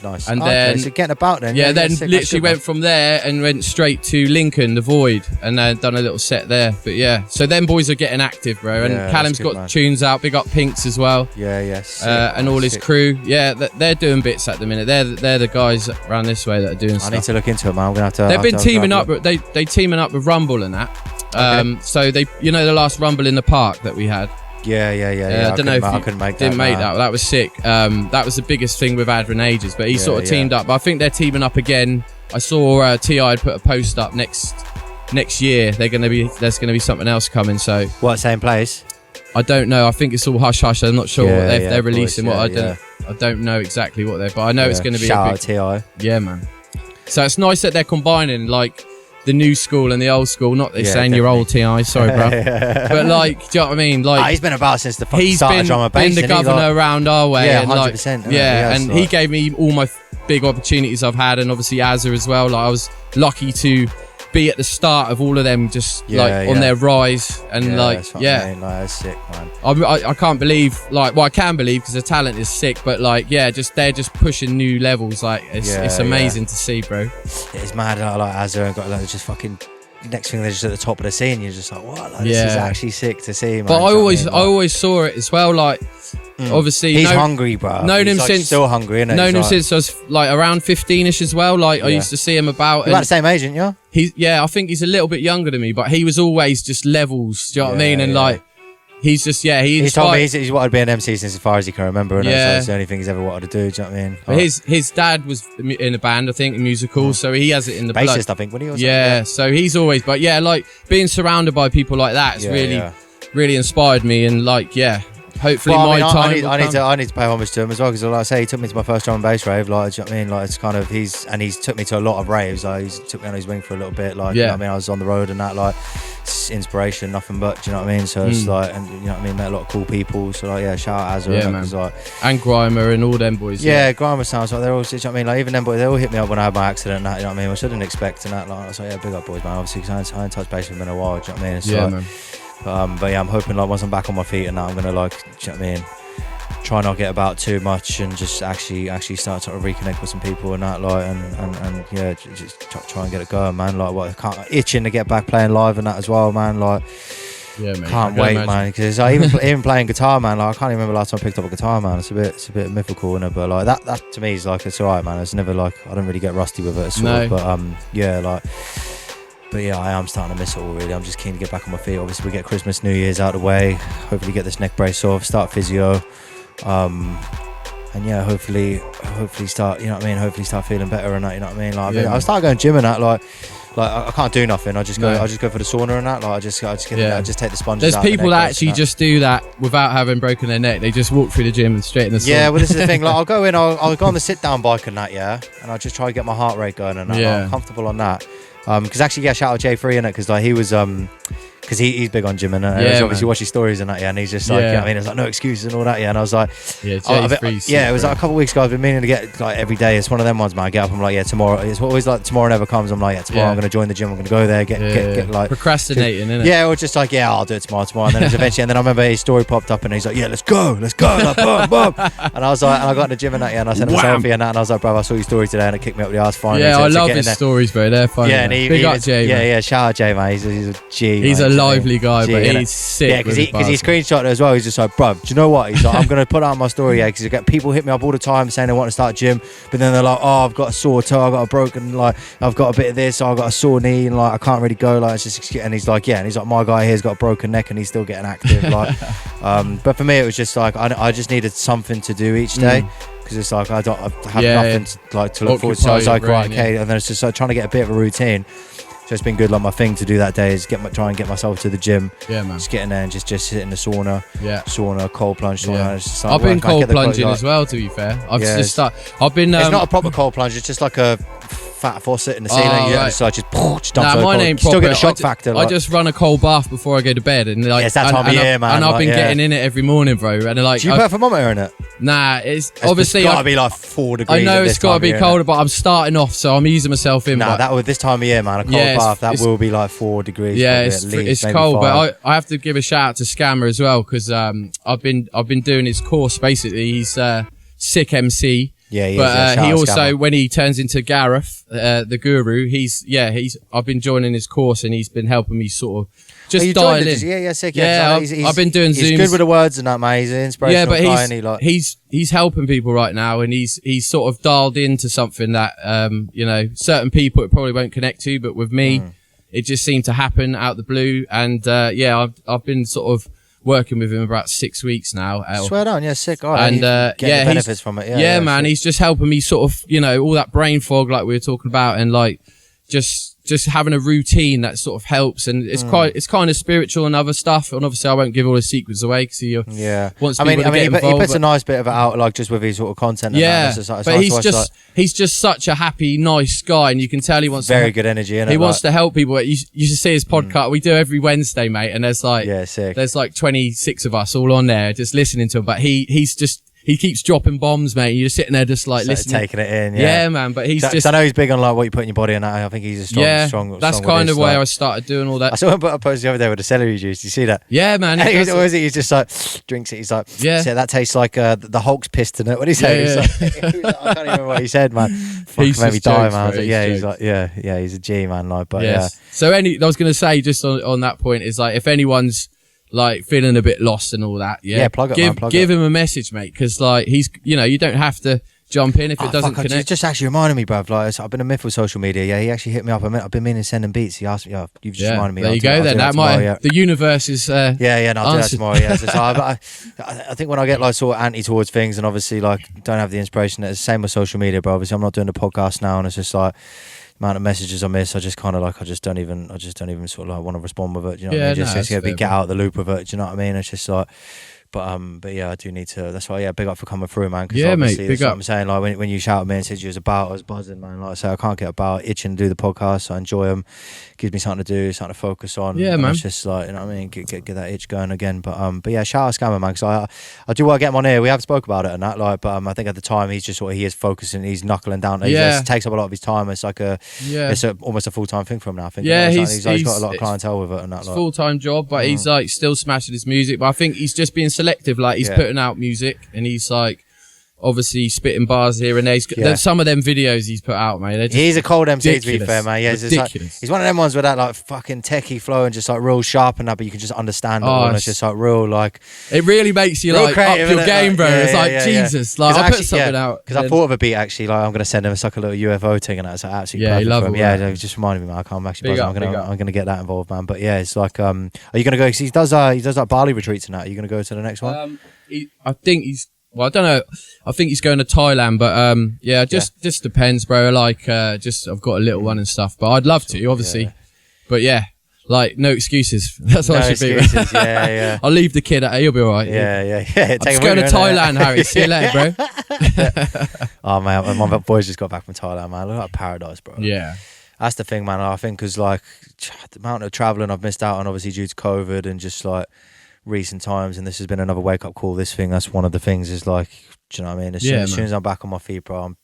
Nice. And then so getting about then. Yeah, then sick, literally went from there and went straight to Lincoln, the Void, and then done a little set there. But yeah, so them boys are getting active, bro. And Callum's got man. tunes out. Big up Pinks as well. Yeah. Sick, and all his crew. Yeah, they're doing bits at the minute. They're the guys around this way that are doing stuff. I need to look into it, man. I'm gonna have to. They've been teaming up. They teaming up with Rumble and that. So they, the last Rumble in the park that we had. Yeah. I don't know if I couldn't make that. Didn't make that. That was sick. That was the biggest thing we've had for ages. But he sort of teamed up. But I think they're teaming up again. I saw Ti had put a post up next year. There's gonna be something else coming. So what, same place? I don't know. I think it's all hush hush. I'm not sure what they're releasing. Course, I don't know exactly what they're. But I know it's going to be. Shout out Ti. Yeah, man. So it's nice that they're combining like the new school and the old school. Not saying definitely. You're old, Ti. Sorry, bro. But like, do you know what I mean? Like, he's been about since the fucking start of drum and bass. He's been the governor around our way. Yeah, and 100%. And he gave me all my big opportunities I've had, and obviously Azza as well. Like, I was lucky to be at the start of all of them, just on their rise, and that's sick, man. I can't believe, I can believe because the talent is sick, but they're just pushing new levels. Like, it's amazing to see, bro. It's mad. Like Azza and got just fucking. Next thing they're just at the top of the scene. You're just like, what? Like, this is actually sick to see, man. But I always saw it as well. Like, obviously, he's hungry, bro. Known him like since still hungry, isn't it? Known him since I was around 15ish as well. Like, I used to see him about. You're about the same age, aren't you? I think he's a little bit younger than me, but he was always just levels. Do you know what I mean? And he's just he's told me he's wanted to be an MC since as far as he can remember, and that's the only thing he's ever wanted to do. Do you know what I mean? But his dad was in a band, I think, a musical, so he has it in the blood. Bassist, I think, when he was. So he's always, but like being surrounded by people like that has really inspired me, and hopefully I need to pay homage to him as well, because like I say, he took me to my first drum and bass rave. Like, do you know what I mean? Like, it's kind of he's took me to a lot of raves. Like, he's took me on his wing for a little bit. Like, you know what I mean? I was on the road and that. Like, it's inspiration, nothing but. Do you know what I mean? So it's like, and you know what I mean? Met a lot of cool people. So like, shout out Azza, man. And Grimer and all them boys. Yeah, Grimer sounds like they're all. Do you know what I mean? Like, even them boys, they all hit me up when I had my accident. And that, you know what I mean? Which I didn't expect. And that, like, I was like, big up boys, man. Obviously, because I hadn't touched base with them in a while. Do you know what I mean? It's man. But I'm hoping once I'm back on my feet and now I'm gonna do you know what I mean? Try not get about too much and just actually start to reconnect with some people and that, and just try and get it going, man. Itching to get back playing live and that as well, man. Can't wait, man. Because even playing guitar, man. I can't even remember last time I picked up a guitar, man. It's a bit mythical, isn't it? But that to me is it's alright, man. It's never I don't really get rusty with it, But I am starting to miss it all, really. I'm just keen to get back on my feet. Obviously, we get Christmas, New Year's out of the way. Hopefully get this neck brace off, start physio. Hopefully start, you know what I mean? Hopefully start feeling better and that, you know what I mean? I start going gym and that, I can't do nothing. I just go for the sauna and that. I just take the sponges. There's out people that actually just do that without having broken their neck. They just walk through the gym and straight in the sauna. Yeah, well, this is the thing. I'll go in, I'll go on the sit down bike and that, and I'll just try to get my heart rate going and that. I'm comfortable on that. Because actually, shout out J3 in it, because he was because he's big on gym and obviously watch his stories and that, and he's just you know what I mean, it's no excuses and all that, and I was like, it was a couple of weeks ago. I've been meaning to get every day. It's one of them ones, man. I get up, I'm like, tomorrow. It's always tomorrow never comes. I'm like, tomorrow I'm gonna join the gym. I'm gonna go there, get procrastinating, innit? Yeah, or just I'll do it tomorrow, and then eventually, and then I remember his story popped up, and he's like, let's go, boom, boom. And I was like, and I got in the gym and that, and I sent him a selfie and that, and I was like, bro, I saw your story today, and it kicked me up the arse finally. I love his stories, bro. They're funny. Yeah, and big up Jay. Shout out Jay, man. He's a G. He's a lively guy, but he's sick. Yeah, because he screenshot it as well. He's just like, bro, do you know what? He's like, I'm gonna put out my story, because people hit me up all the time saying they want to start gym, but then they're like, oh, I've got a sore toe, I've got a broken, I've got a bit of this, I've got a sore knee, and I can't really go, it's just, and he's like, my guy here's got a broken neck and he's still getting active, but for me it was just I just needed something to do each day. Because it's I have nothing to look forward to. So I was like, right, okay, and then it's just trying to get a bit of a routine. So it's been good. My thing to do that day is try and get myself to the gym. Yeah, man. Just get in there and just sit in the sauna. Yeah. Sauna, cold plunge. Sauna. I've been cold plunging as well. To be fair, It's not a proper cold plunge. It's just like a fat faucet in the ceiling. Mine ain't proper. Still get a shock factor. I just run a cold bath before I go to bed, and it's that time of year, man. And I've been getting in it every morning, bro. And do you put a thermometer in it? Nah, it's obviously gotta be 4 degrees. I know it's gotta be colder, but I'm starting off, so I'm easing myself in. That with this time of year, man, a cold bath that will be 4 degrees. Yeah, it's cold, but I have to give a shout out to Scammer as well, because I've been doing his course basically. He's sick MC. Yeah, but yeah, he shout out also, Scammer. when he turns into Gareth, the guru, I've been joining his course and he's been helping me sort of just dial in. Yeah, sick. Yeah, I've been doing He's Zooms. good with the words and that, mate. He's an inspirational Yeah, guy. but And he's helping people right now, and he's sort of dialed into something that certain people it probably won't connect to, but with me, it just seemed to happen out the blue. And I've been sort of working with him about 6 weeks now. Swear down, yeah, sick. Oh, And get the benefits from it. Yeah, man, sick. he's just helping me sort of, all that brain fog like we were talking about, and like just having a routine that sort of helps, and it's kind of spiritual and other stuff. And obviously, I won't give all the secrets away because he wants people to get involved. He puts a nice bit of it out, like just with his sort of content. Yeah, and but he's just such a happy, nice guy, and you can tell he wants very good energy. He wants to help people. You should see his podcast. We do every Wednesday, mate, and there's like sick. There's like 26 of us all on there just listening to him. But he keeps dropping bombs, mate. You're sitting there just like listening, taking it in. Yeah, man. But he's just. I know he's big on like what you put in your body and that. I think he's a strong. That's kind of why I started doing all that. I saw him put a post the other day with the celery juice. You see that? Yeah, man. He's just like drinks it. He's like, so that tastes like the Hulk's pissed in it. What did he say? Yeah. I can't even remember what he said, man. Fuck, made me die, man. I was like, he's like, he's a G, man. Like, but yeah. So I was gonna say just on that point is like if anyone's like feeling a bit lost and all that, plug it, give him a message, mate, because like he's, you don't have to jump in if it doesn't connect. It just actually reminded me, bruv. Like, I've been a myth with social media. Yeah, he actually hit me up. I've been meaning to send him beats. He asked me, you've just reminded me. There you go. Then the universe is. I'll do that tomorrow. Yeah, so I think when I get like sort of anti towards things and obviously like don't have the inspiration, it's the same with social media, bro. Obviously, I'm not doing the podcast now, and it's just like. Amount of messages I miss, I just kind of like, I just don't even sort of like want to respond with it. Do you know what I mean? Just get out of the loop of it. Do you know what I mean? It's just like, but yeah, I do need to. That's why, big up for coming through, man. Yeah, mate, big up. I'm saying, like when you shout at me and said you was about, I was buzzing, man. Like I say, I can't get about itching to do the podcast. I enjoy them. Gives me something to do, something to focus on. Yeah, man. It's just like, you know what I mean, get that itch going again. But yeah, shout out Scammer, man, because I do want to get him on here. We have spoke about it and that, like, but I think at the time he is focusing, he's knuckling down. He just takes up a lot of his time. It's like it's almost a full time thing for him now. I think. Yeah, he's got a lot of clientele with it and that. It's a full time job, but he's like still smashing his music. But I think he's just being selective. Like he's putting out music and he's like obviously spitting bars here and there. Some of them videos he's put out, mate. He's a cold MC, to be fair, man. Yeah, ridiculous. He's one of them ones with that like fucking techie flow and just like real sharp and that, but you can just understand it all. And it's just like real, like it really makes you like up your game, bro. It's like Jesus, like I put something out because I thought of a beat actually. Like I'm gonna send him. It's like a little UFO thing and that's like absolutely perfect for him. Yeah, it just reminded me, man. I can't actually. I'm gonna get that involved, man. But yeah, it's like, are you gonna go? Cause he does like Bali retreats and that. Are you gonna go to the next one? I think he's. Well, I don't know. I think he's going to Thailand, but just depends, bro. Like, I've got a little one and stuff, but I'd love to, obviously. But yeah, like no excuses. That's what I should be. Yeah. I'll leave the kid. He'll be all right. Yeah. I'm just going to Thailand, Harry. See you later, bro. Oh man, my boys just got back from Thailand, man. Look like paradise, bro. Yeah. That's the thing, man. I think because like the amount of traveling I've missed out on, obviously due to COVID and just like. Recent times, and this has been another wake up call. This thing, that's one of the things. Is like, do you know what I mean? As soon as I'm back on my feet, bro, I'm.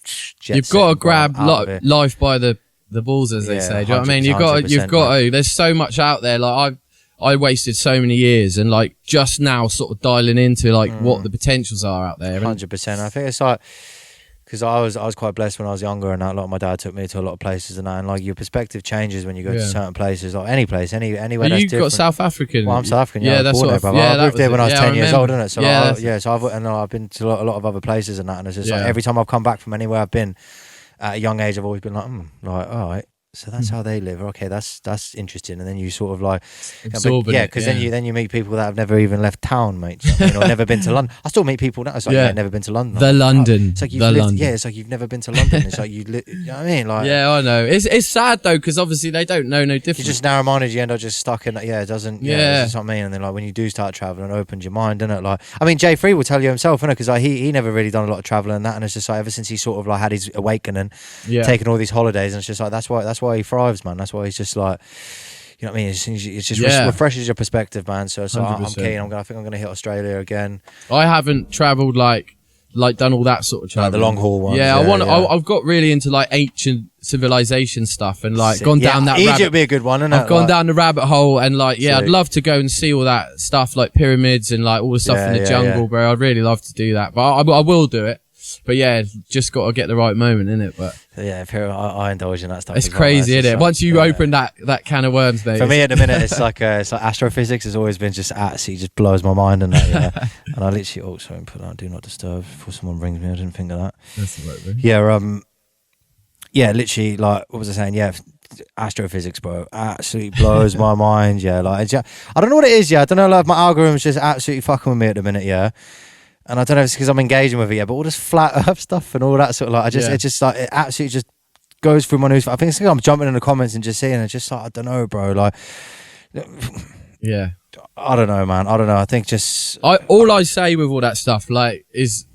You've got to grab life by the balls, as they say. Do you know what I mean? You've got to. There's so much out there. Like I wasted so many years, and like just now, sort of dialing into like what the potentials are out there. 100%. I think it's like. Because I was quite blessed when I was younger and that, like my dad took me to a lot of places and that, and like your perspective changes when you go to certain places, like any place, anywhere that's different. You've got South African. Well, I'm South African. Yeah, that's what I moved there when I was 10 years old, isn't it? So so I've been to a lot of other places and that, and it's just like every time I've come back from anywhere I've been at a young age, I've always been like, all right. So that's how they live. Okay, that's interesting. And then you sort of like absorbing because then you meet people that have never even left town, mate. You know what I mean? Or never been to London. I still meet people now. It's like you've never been to London. It's like it's like you've never been to London. It's like you know what I mean? Like I know. It's sad though because obviously they don't know no difference. You're just narrow minded. You end up just stuck in it. It doesn't. That's what I mean. And then like when you do start traveling, it opens your mind, doesn't it? Like I mean, Jay Free will tell you himself, innit? Because like, he never really done a lot of traveling and that, and it's just like ever since he sort of like had his awakening, taking all these holidays, and it's just like that's why he thrives, man. That's why he's just like, you know what I mean? It just refreshes your perspective, man. So I'm keen. I think I'm going to hit Australia again. I haven't travelled like done all that sort of travel. Like the long haul ones. Yeah, I've got really into like ancient civilization stuff and like gone down that Egypt would be a good one, isn't it? I've gone down the rabbit hole and like, I'd love to go and see all that stuff like pyramids and like all the stuff in the jungle, bro. I'd really love to do that, but I will do it. But yeah, just got to get the right moment in it. But yeah, I indulge in that stuff. it's crazy, isn't it? Once you open that can of worms, mate. For me at the minute, it's like astrophysics has always been just absolutely just blows my mind and that. Yeah. And I literally also put on do not disturb before someone rings me. I didn't think of that. That's right, bro. Yeah. Yeah, literally, like, what was I saying? Yeah, astrophysics, bro, absolutely blows my mind. Yeah, like, I don't know what it is. Yeah, I don't know. Like, my algorithm's just absolutely fucking with me at the minute. Yeah, and I don't know if it's because I'm engaging with it. Yeah, but all this flat Earth stuff and all that sort of like, it just like it absolutely just goes through my news. I think it's like I'm jumping in the comments and just seeing it. Just like I don't know, bro. Like, yeah, I don't know, man. I don't know. I think just all I say with all that stuff, like, is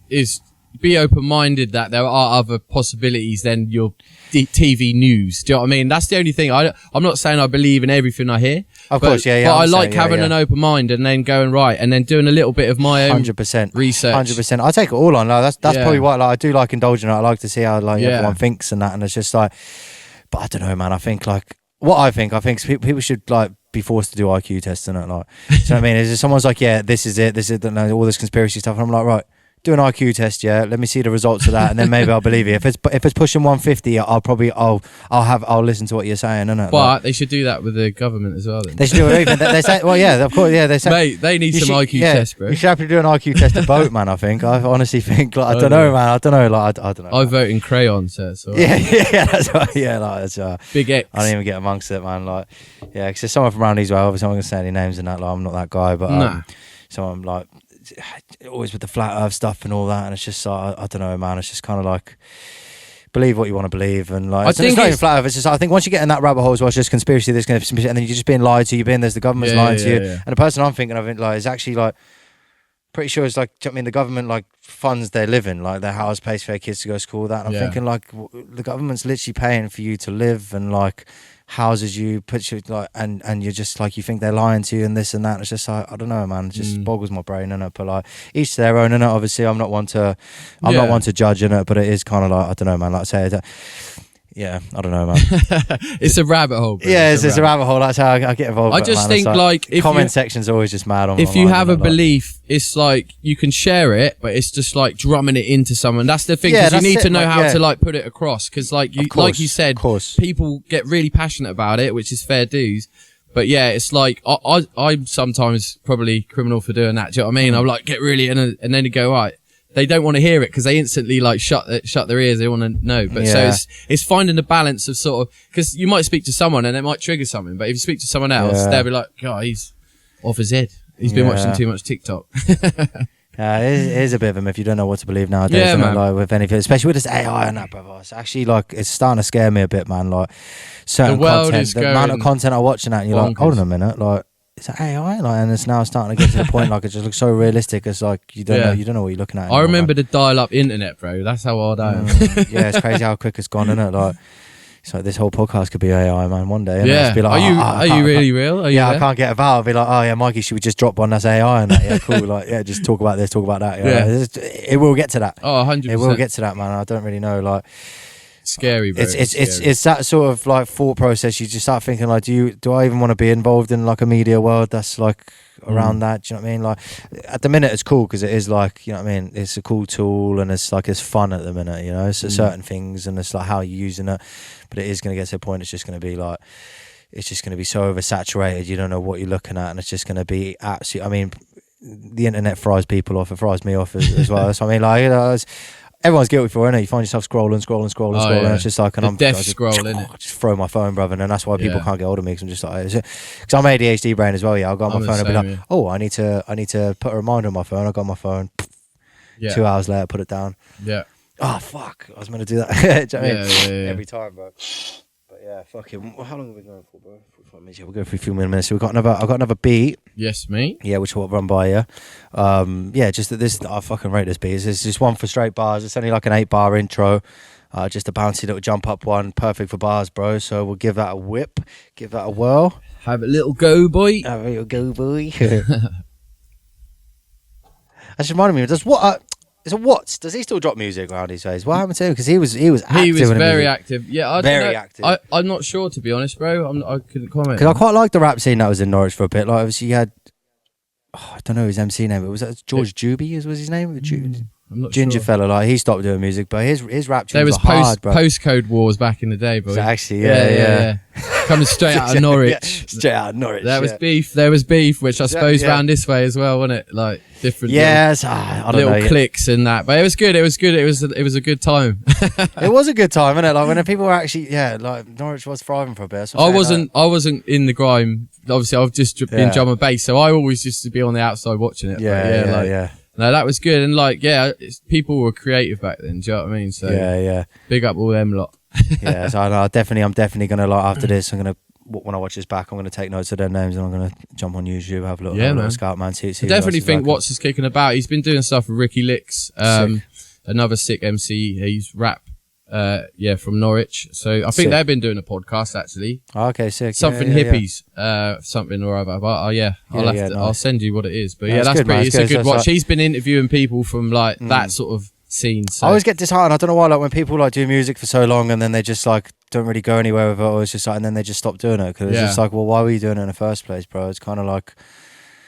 be open-minded that there are other possibilities than your TV news. Do you know what I mean? That's the only thing. I'm not saying I believe in everything I hear. Of course, yeah. But I like having an open mind and then going right and then doing a little bit of my own 100% research. 100%. I take it all on. Like, that's probably why I do like indulging. I like to see how everyone thinks and that. And it's just like, but I don't know, man. I think like what I think people should like be forced to do IQ tests and that. Like, do you know what I mean? Is someone's like, yeah, this is it. This is all this conspiracy stuff. And I'm like, right. Do an IQ test, yeah. Let me see the results of that, and then maybe I'll believe you. If it's pushing 150, I'll listen to what you're saying, innit? But like, they should do that with the government as well. Then they should do it. Even they say, well, yeah, of course, yeah. They say, mate, they need some IQ tests, bro. You should have to do an IQ test to vote, man. I think. I honestly think. Like, I don't know, man. I don't know. Like, I don't know. I vote in crayon, so. Yeah, that's right. Yeah, like that's big X. I don't even get amongst it, man. Like, yeah, because there's someone from around these way. Obviously, I'm not gonna say any names and that. Like, I'm not that guy, but someone like. Always with the flat earth stuff and all that, and it's just like, I don't know, man. It's just kind of like believe what you want to believe, and like it's not even flat earth. It's just I think once you get in that rabbit hole as well, it's just conspiracy. There's going to be, and then you're just being lied to. There's the government's lying to you, and the person I'm thinking of it like is actually like pretty sure it's like I mean the government like funds their living, like their house pays for their kids to go to school. That and I'm thinking like the government's literally paying for you to live and like. Houses you put you like and you're just like you think they're lying to you and this and that. It's just like I don't know, man. It just boggles my brain, innit? But like each to their own, innit? Obviously, I'm not one to judge, innit? But it is kind of like I don't know, man. Like I say, yeah, I don't know, man. It's a rabbit hole. Bro. Yeah, it's a rabbit hole. That's how I get involved. I just think like if comment section's always just mad. If you have a belief, it's like you can share it, but it's just like drumming it into someone. That's the thing, because you need to know how to like put it across. Because like you said, people get really passionate about it, which is fair dues. But yeah, it's like I'm sometimes probably criminal for doing that. Do you know what I mean? I'm like get really and then you go right. They don't want to hear it because they instantly like shut their ears. They want to know. But so it's finding the balance of sort of, because you might speak to someone and it might trigger something. But if you speak to someone else, they'll be like, God, he's off his head. He's been watching too much TikTok. Yeah, it is a bit of him if you don't know what to believe nowadays. Yeah, man. Like with anything, especially with this AI and that, brother. It's actually like it's starting to scare me a bit, man. Like certain content, the amount of content I watch and that, and you're like, hold on a minute, like. It's AI, like, and it's now starting to get to the point like it just looks so realistic. It's like you don't know what you're looking at. I remember the dial-up internet, bro. That's how old I am. Yeah, it's crazy how quick it's gone, isn't it? Like, it's like this whole podcast could be AI, man. One day, yeah. Be like, are you really real? I can't get about. I'll be like, oh yeah, Mikey, should we just drop one that's AI and that? Yeah, cool. Like, yeah, just talk about this, talk about that. Yeah, it will get to that. Oh, 100%. It will get to that, man. I don't really know, like. Scary, bro. It's that sort of like thought process. You just start thinking like, do I even want to be involved in like a media world that's like around that? Do you know what I mean? Like at the minute it's cool because it is like, you know what I mean? It's a cool tool and it's like it's fun at the minute, you know. So certain things and it's like how you're using it, but it is going to get to a point. It's just going to be like, it's just going to be so oversaturated. You don't know what you're looking at, and it's just going to be absolutely. I mean, the internet fries people off. It fries me off as well. So I mean, like, you know. Everyone's guilty for it, innit? You find yourself scrolling, and it's just like, and I'm just throw my phone, brother, and then that's why people can't get hold of me because I'm just like, because I'm ADHD brain as well. Yeah, I'll go on my phone and be like, oh, I need to put a reminder on my phone. I got on my phone. 2 hours later, put it down. Yeah. Oh fuck! I was meant to do that. Do you know what I mean? Yeah. Every time, bro. But yeah, fucking. How long have we been going for, bro? 45 minutes. Yeah, we'll go for a few more minutes. So I've got another beat. Yes, mate. Yeah, which will run by you. Yeah, just that this. I fucking rate this beat. It's just one for straight bars. It's only like an 8-bar intro. Just a bouncy little jump up one, perfect for bars, bro. So we'll give that a whip, give that a whirl. Have a little go, boy. Have a little go, boy. That's reminding me. Does what? Is it Watts? Does he still drop music around these days? What happened to him? Because he was active. Very active. Yeah, very active. I'm not sure, to be honest, bro. I couldn't comment. Because I quite liked the rap scene that was in Norwich for a bit. Like obviously you had, I don't know his MC name. But was that George Juby? Was his name? I'm not Ginger sure. fella, like he stopped doing music, but his rap tunes There was were hard, bro. postcode wars back in the day, bro. Actually, yeah. Coming straight out of Norwich. Yeah, straight out of Norwich. There was beef. There was beef, which I suppose yeah. round this way as well, wasn't it? Like different I don't little know, cliques and that. But it was good. It was good. It was a good time. It was a good time, wasn't it? Like when people were actually, like Norwich was thriving for a bit. I wasn't in the grime. Obviously, I've just been drum and bass, so I always used to be on the outside watching it. Yeah. No, that was good, and people were creative back then. Do you know what I mean? So big up all them lot. Yeah, so I'm definitely gonna after this. I'm gonna when I watch this back, I'm gonna take notes of their names and I'm gonna jump on YouTube, have a little scout, man. See I definitely think Watts is kicking about. He's been doing stuff with Ricky Licks, another sick MC. He's rap. From Norwich. So I think they've been doing a podcast actually. Okay, sick. Something hippies, something or other. But I'll send you what it is. But that's good, pretty. man. It's a good watch. He's been interviewing people from that sort of scene. So. I always get disheartened. I don't know why. Like when people do music for so long and then they just don't really go anywhere with it, or it's just and then they just stop doing it because it's just well, why were you doing it in the first place, bro? It's kind of like,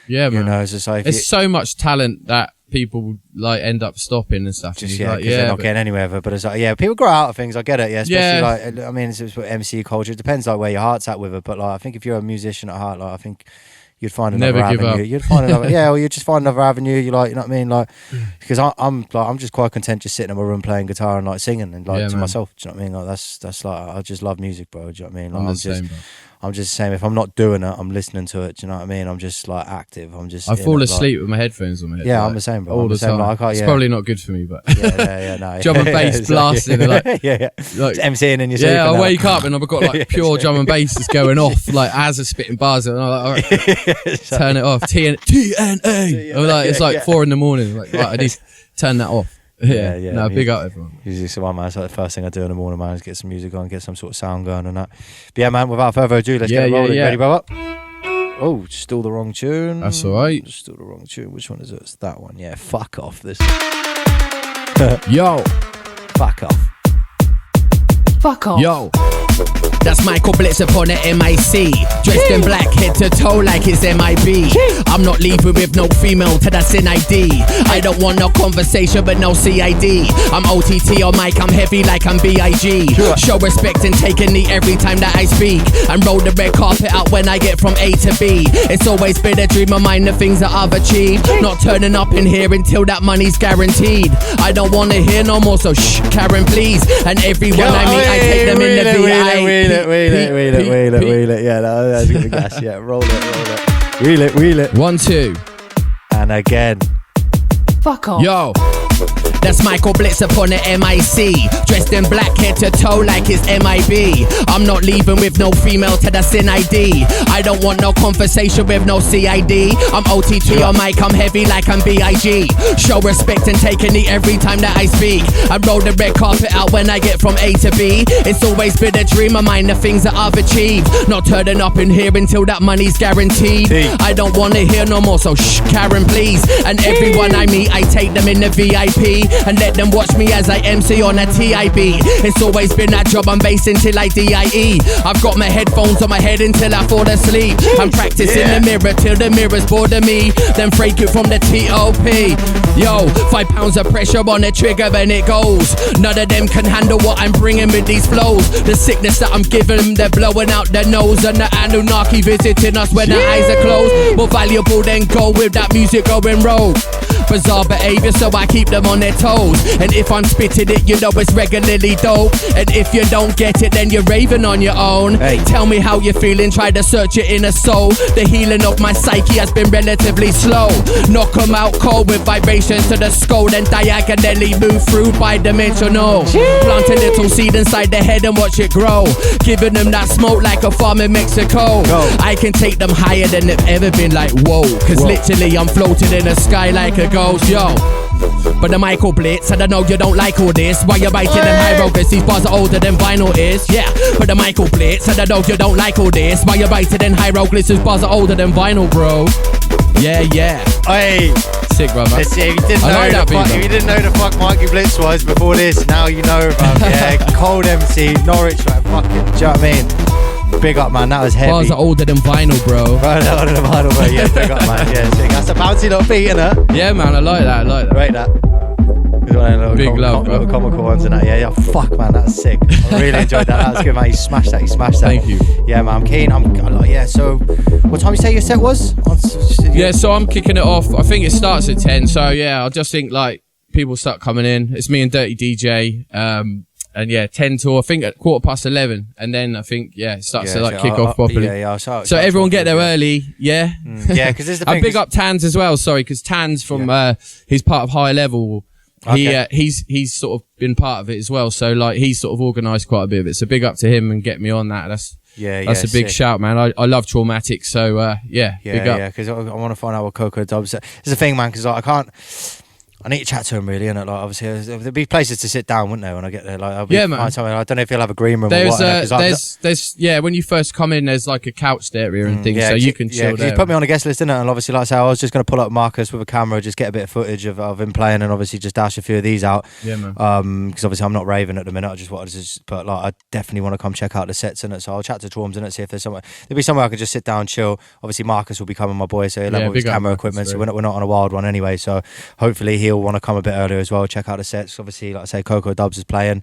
man. You know, it's just there's so much talent that people end up stopping and stuff. Just because they're not getting anywhere with it. But it's people grow out of things. I get it. Especially I mean, it's MC culture. It depends where your heart's at with it. But I think if you're a musician at heart, I think you'd find another avenue. You'd find another, or you'd just find another avenue. You know what I mean? Because I'm just quite content just sitting in my room playing guitar and singing and to myself. Do you know what I mean? That's I just love music, bro. Do you know what I mean? I'm just saying, if I'm not doing it, I'm listening to it. Do you know what I mean? I'm just active. I fall asleep with my headphones on my head. Yeah, I'm the same, bro. All the time. It's probably not good for me, but no. Drum and bass blasting, just MCing in your sleep. I wake up and I've got pure drum and bass that's going off, as a spitting bars, and I'm all right, turn it off. TNA. It's 4 a.m. I need to turn that off. Big up everyone. Usually one, man. It's the first thing I do in the morning, man, is get some music on, get some sort of sound going and that. But yeah, man, without further ado, let's get it rolling. Ready, brother? Oh, still the wrong tune. That's alright. Still the wrong tune. Which one is it? It's that one. Yeah, fuck off this. Yo. Fuck off. Fuck off. Yo. That's Michael Blitz upon the MIC. Dressed in black, head to toe like it's MIB. I'm not leaving with no female till that's in ID. I don't want no conversation but no CID. I'm OTT on mic, I'm heavy like I'm BIG. Show respect and take a knee every time that I speak. And roll the red carpet out when I get from A to B. It's always been a dream of mine, the things that I've achieved. Not turning up in here until that money's guaranteed. I don't want to hear no more, so shh, Karen, please. And everyone I meet, I take them in the VIP. Wheel it. Yeah, that's gonna be gas. Yeah, roll it. Wheel it. 1, 2. And again. Fuck off. Yo. That's Michael Blitz upon the MIC. Dressed in black, head to toe like it's MIB. I'm not leaving with no female till that's in ID. I don't want no conversation with no CID. I'm OTT on mic, I'm heavy like I'm BIG. Show respect and take a knee every time that I speak. I roll the red carpet out when I get from A to B. It's always been a dream of mine, the things that I've achieved. Not turning up in here until that money's guaranteed. I don't want to hear no more, so shh, Karen, please. And everyone I meet, I take them in the VIP. And let them watch me as I MC on a TIB. It's always been that drum and bass until I DIE. I've got my headphones on my head until I fall asleep. I'm practicing the mirror till the mirror's bored of me. Then break it from the TOP. Yo, 5 pounds of pressure on the trigger and it goes. None of them can handle what I'm bringing with these flows. The sickness that I'm giving them, they're blowing out their nose. And the Anunnaki visiting us when their eyes are closed. More valuable than gold with that music going rogue. Bizarre behavior, so I keep them on their toes. And if I'm spitting it, you know it's regularly dope. And if you don't get it, then you're raving on your own. Tell me how you're feeling, try to search your inner soul. The healing of my psyche has been relatively slow. Knock 'em out cold with vibrations to the skull. Then diagonally move through bi-dimensional. Plant a little seed inside their head and watch it grow. Giving them that smoke like a farm in Mexico. I can take them higher than they've ever been, like whoa. Cause literally I'm floating in the sky like a ghost, yo. But the Michael Blitz, I don't know you don't like all this. Why you biting them hieroglyphs? These bars are older than vinyl is. Yeah, but the Michael Blitz, I don't know you don't like all this. Why you biting them hieroglyphs? These bars are older than vinyl, bro. Yeah. Hey, sick, brother. If you didn't know the fuck Mikey Blitz was before this, now you know, bro. Yeah, cold MC, Norwich, like fucking. Do you know what I mean? Big up, man. That was heavy. Bars are older than vinyl, bro. Right, older than vinyl, bro. Yeah, big up, man. Yeah, sick. That's a bouncy little beat, innit? Yeah, man. I like that. Rate that. Big love, bro. Little comical ones and that. Yeah. Fuck, man, that's sick. I really enjoyed that. That was good, man. You smashed that. Thank you. Yeah, man, I'm keen. I'm like, yeah. So, what time you say your set was? Yeah, so I'm kicking it off. I think it starts at 10. So yeah, I just think like people start coming in. It's me and Dirty DJ. And yeah, 10 to I think at 11:15, and then I think it starts to like kick off properly. So everyone get there early, yeah. Yeah, because there's the thing. I big up Tans as well. Sorry, because Tans from he's part of High Level. He's sort of been part of it as well. So like he's sort of organised quite a bit of it. So big up to him and get me on that. That's a big shout, man. I love Traumatic. So big up. Yeah, because I want to find out what Coco Dubs. It's the thing, man. Because like, I need to chat to him really, and like obviously there'd be places to sit down, wouldn't there, when I get there? Like, man. I don't know if he'll have a green room. There's or what. There's when you first come in, there's like a couch area and things, so you can chill there. He put me on a guest list, didn't it? And obviously, like I say, I was just going to pull up Marcus with a camera, just get a bit of footage of him playing, and obviously just dash a few of these out. Yeah, man. Because obviously I'm not raving at the minute. I just wanted to, but like I definitely want to come check out the sets in it. So I'll chat to Traums in it, see if there'll be somewhere I can just sit down, chill. Obviously Marcus will be coming, my boy, so he'll have all his camera equipment. So we're not on a wild one anyway. So hopefully he'll want to come a bit earlier as well, check out the sets. Obviously, like I say, Coco Dubs is playing.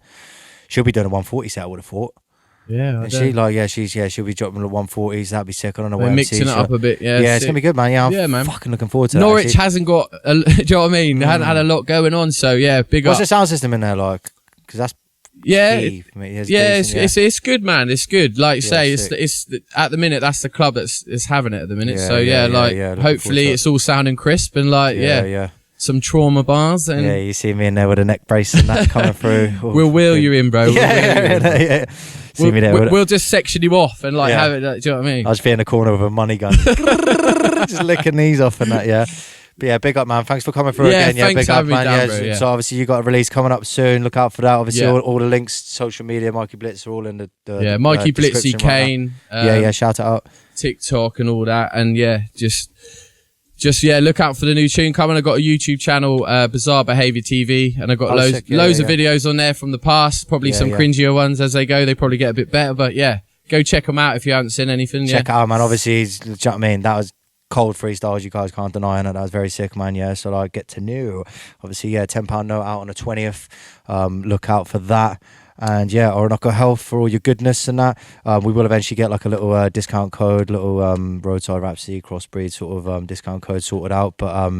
She'll be doing a 140 set, I would have thought. Yeah, and she'll be dropping the 140s. That'd be sick. I don't know why. Mixing it up a bit. Yeah, it's gonna be good, man. Yeah, I'm fucking looking forward to Norwich that. hasn't got, do you know what I mean? They hadn't had a lot going on, so yeah, big up. What's the sound system in there like? Because that's it's good, man. It's good. Like say, it's at the minute that's the club that's having it at the minute. Hopefully it's all sounding crisp and like some trauma bars. And you see me in there with a neck brace and that coming through. We'll wheel you in, bro. See me there. We'll just section you off and like have it. Like, do you know what I mean? I'll just be in the corner with a money gun, just licking these off and that. Yeah. But yeah, big up, man. Thanks for coming through again. Yeah, big up, man. Bro, so obviously you got a release coming up soon. Look out for that. Obviously all the links, social media, Mikey Blitz are all in the Mikey Blitzy Kane. Shout it out. TikTok and all that, and just look out for the new tune coming. I got a YouTube channel, Bizarre Behaviour TV, and I got loads of videos on there from the past. Probably some cringier ones as they go. They probably get a bit better, but go check them out if you haven't seen anything. Check it out, man. Obviously, do you know what I mean? That was cold freestyles, you guys can't deny it. That was very sick, man. Yeah, so like get to new. Obviously, £10 note out on the 20th. Look out for that. And Orinoco Health for all your goodness and that. We will eventually get like a little discount code, little Roadside Rhapsody CrossBreed sort of discount code sorted out, but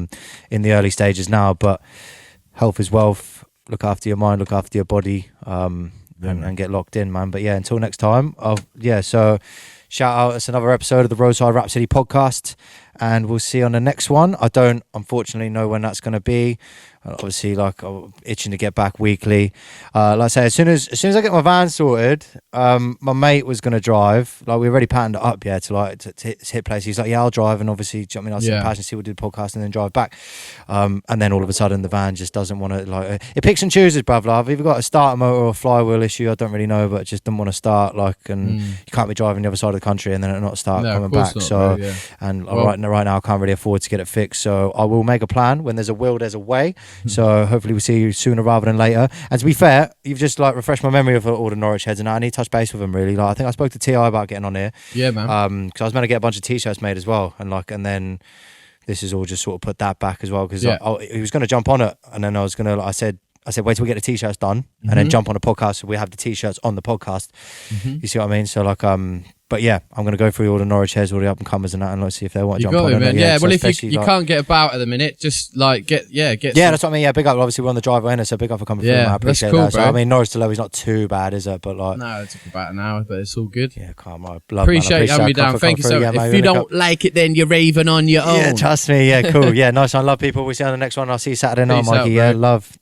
in the early stages now. But health is wealth. Look after your mind, look after your body, and get locked in, man. But until next time, so shout out, it's another episode of the Roadside Rhapsody podcast, and we'll see you on the next one. I don't unfortunately know when that's going to be. Obviously, like, I'm itching to get back weekly. Like I say, as soon as I get my van sorted, my mate was going to drive. Like, we already patterned it up, to hit place. He's like, I'll drive, and obviously, do you know what I mean? I'll sit passion, see what we do the podcast, and then drive back. And then all of a sudden, the van just doesn't want to, like, it picks and chooses, bruv. Like, I've either got a starter motor or a flywheel issue. I don't really know, but it just doesn't want to start. Like, and you can't be driving the other side of the country and then it not start coming back. So, and right now, I can't really afford to get it fixed. So, I will make a plan. When there's a will, there's a way. So, hopefully, we'll see you sooner rather than later. And to be fair, you've just like refreshed my memory of all the Norwich heads, and I need to touch base with them really. Like, I think I spoke to Ti about getting on here. Yeah, man. Because I was meant to get a bunch of t-shirts made as well, and then this is all just sort of put that back as well, because he was going to jump on it, and then I was going to. I said, wait till we get the t-shirts done, and then jump on a podcast. So we have the t-shirts on the podcast. You see what I mean? So like, but I'm going to go through all the Norwich heads, all the up and comers and that, and let's see if they want to jump on. Man. Well, if you can't get about at the minute, just like get. That's what I mean. Yeah, big up. Obviously, we're on the driveway, so big up for coming through. I appreciate that. Bro. So I mean, Norwich to Low is not too bad, is it? But like, no, it took about an hour, but it's all good. Yeah, calm. Appreciate you having me down. Thank you so much. If you don't like it, then you're raving on your own. Yeah, trust me. Yeah, cool. Yeah, nice one. Love people. We'll see you on the next one. I'll see you Saturday night, Mikey. Yeah, love.